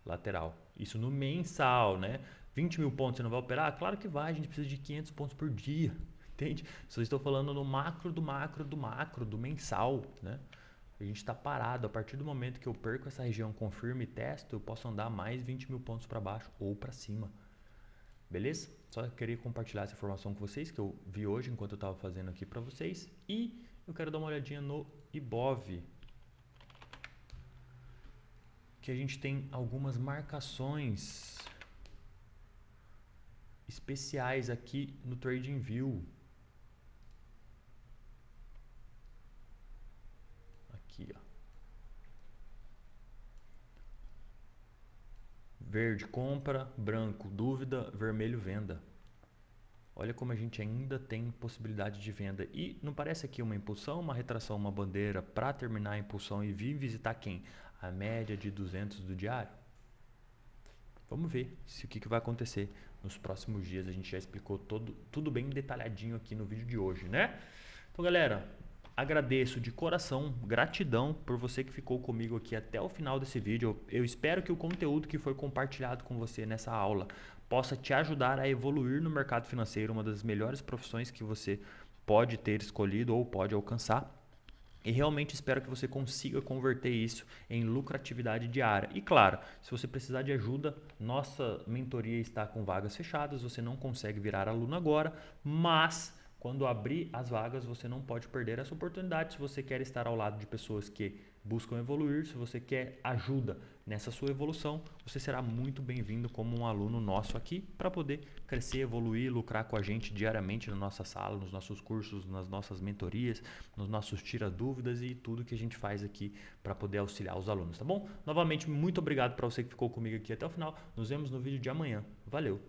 lateral. Isso no mensal, né? 20 mil pontos você não vai operar? Claro que vai, a gente precisa de 500 pontos por dia, entende? Só estou falando no macro, do mensal, né? A gente está parado. A partir do momento que eu perco essa região, confirmo e testo, eu posso andar mais 20 mil pontos para baixo ou para cima. Beleza? Só queria compartilhar essa informação com vocês, que eu vi hoje enquanto eu estava fazendo aqui para vocês. E eu quero dar uma olhadinha no Ibov, que a gente tem algumas marcações especiais aqui no TradingView. Aqui, ó. Verde compra, branco dúvida, vermelho venda. Olha como a gente ainda tem possibilidade de venda. E não parece aqui uma impulsão, uma retração, uma bandeira para terminar a impulsão e vir visitar quem? A média de 200 do diário? Vamos ver o que vai acontecer nos próximos dias. A gente já explicou tudo bem detalhadinho aqui no vídeo de hoje, né? Então, galera, agradeço de coração, gratidão por você que ficou comigo aqui até o final desse vídeo. Eu espero que o conteúdo que foi compartilhado com você nessa aula possa te ajudar a evoluir no mercado financeiro, uma das melhores profissões que você pode ter escolhido ou pode alcançar. E realmente espero que você consiga converter isso em lucratividade diária. E claro, se você precisar de ajuda, nossa mentoria está com vagas fechadas, você não consegue virar aluno agora, mas quando abrir as vagas, você não pode perder essa oportunidade. Se você quer estar ao lado de pessoas que buscam evoluir, se você quer ajuda nessa sua evolução, você será muito bem-vindo como um aluno nosso aqui para poder crescer, evoluir, lucrar com a gente diariamente na nossa sala, nos nossos cursos, nas nossas mentorias, nos nossos tira-dúvidas e tudo que a gente faz aqui para poder auxiliar os alunos, tá bom? Novamente, muito obrigado para você que ficou comigo aqui até o final. Nos vemos no vídeo de amanhã. Valeu!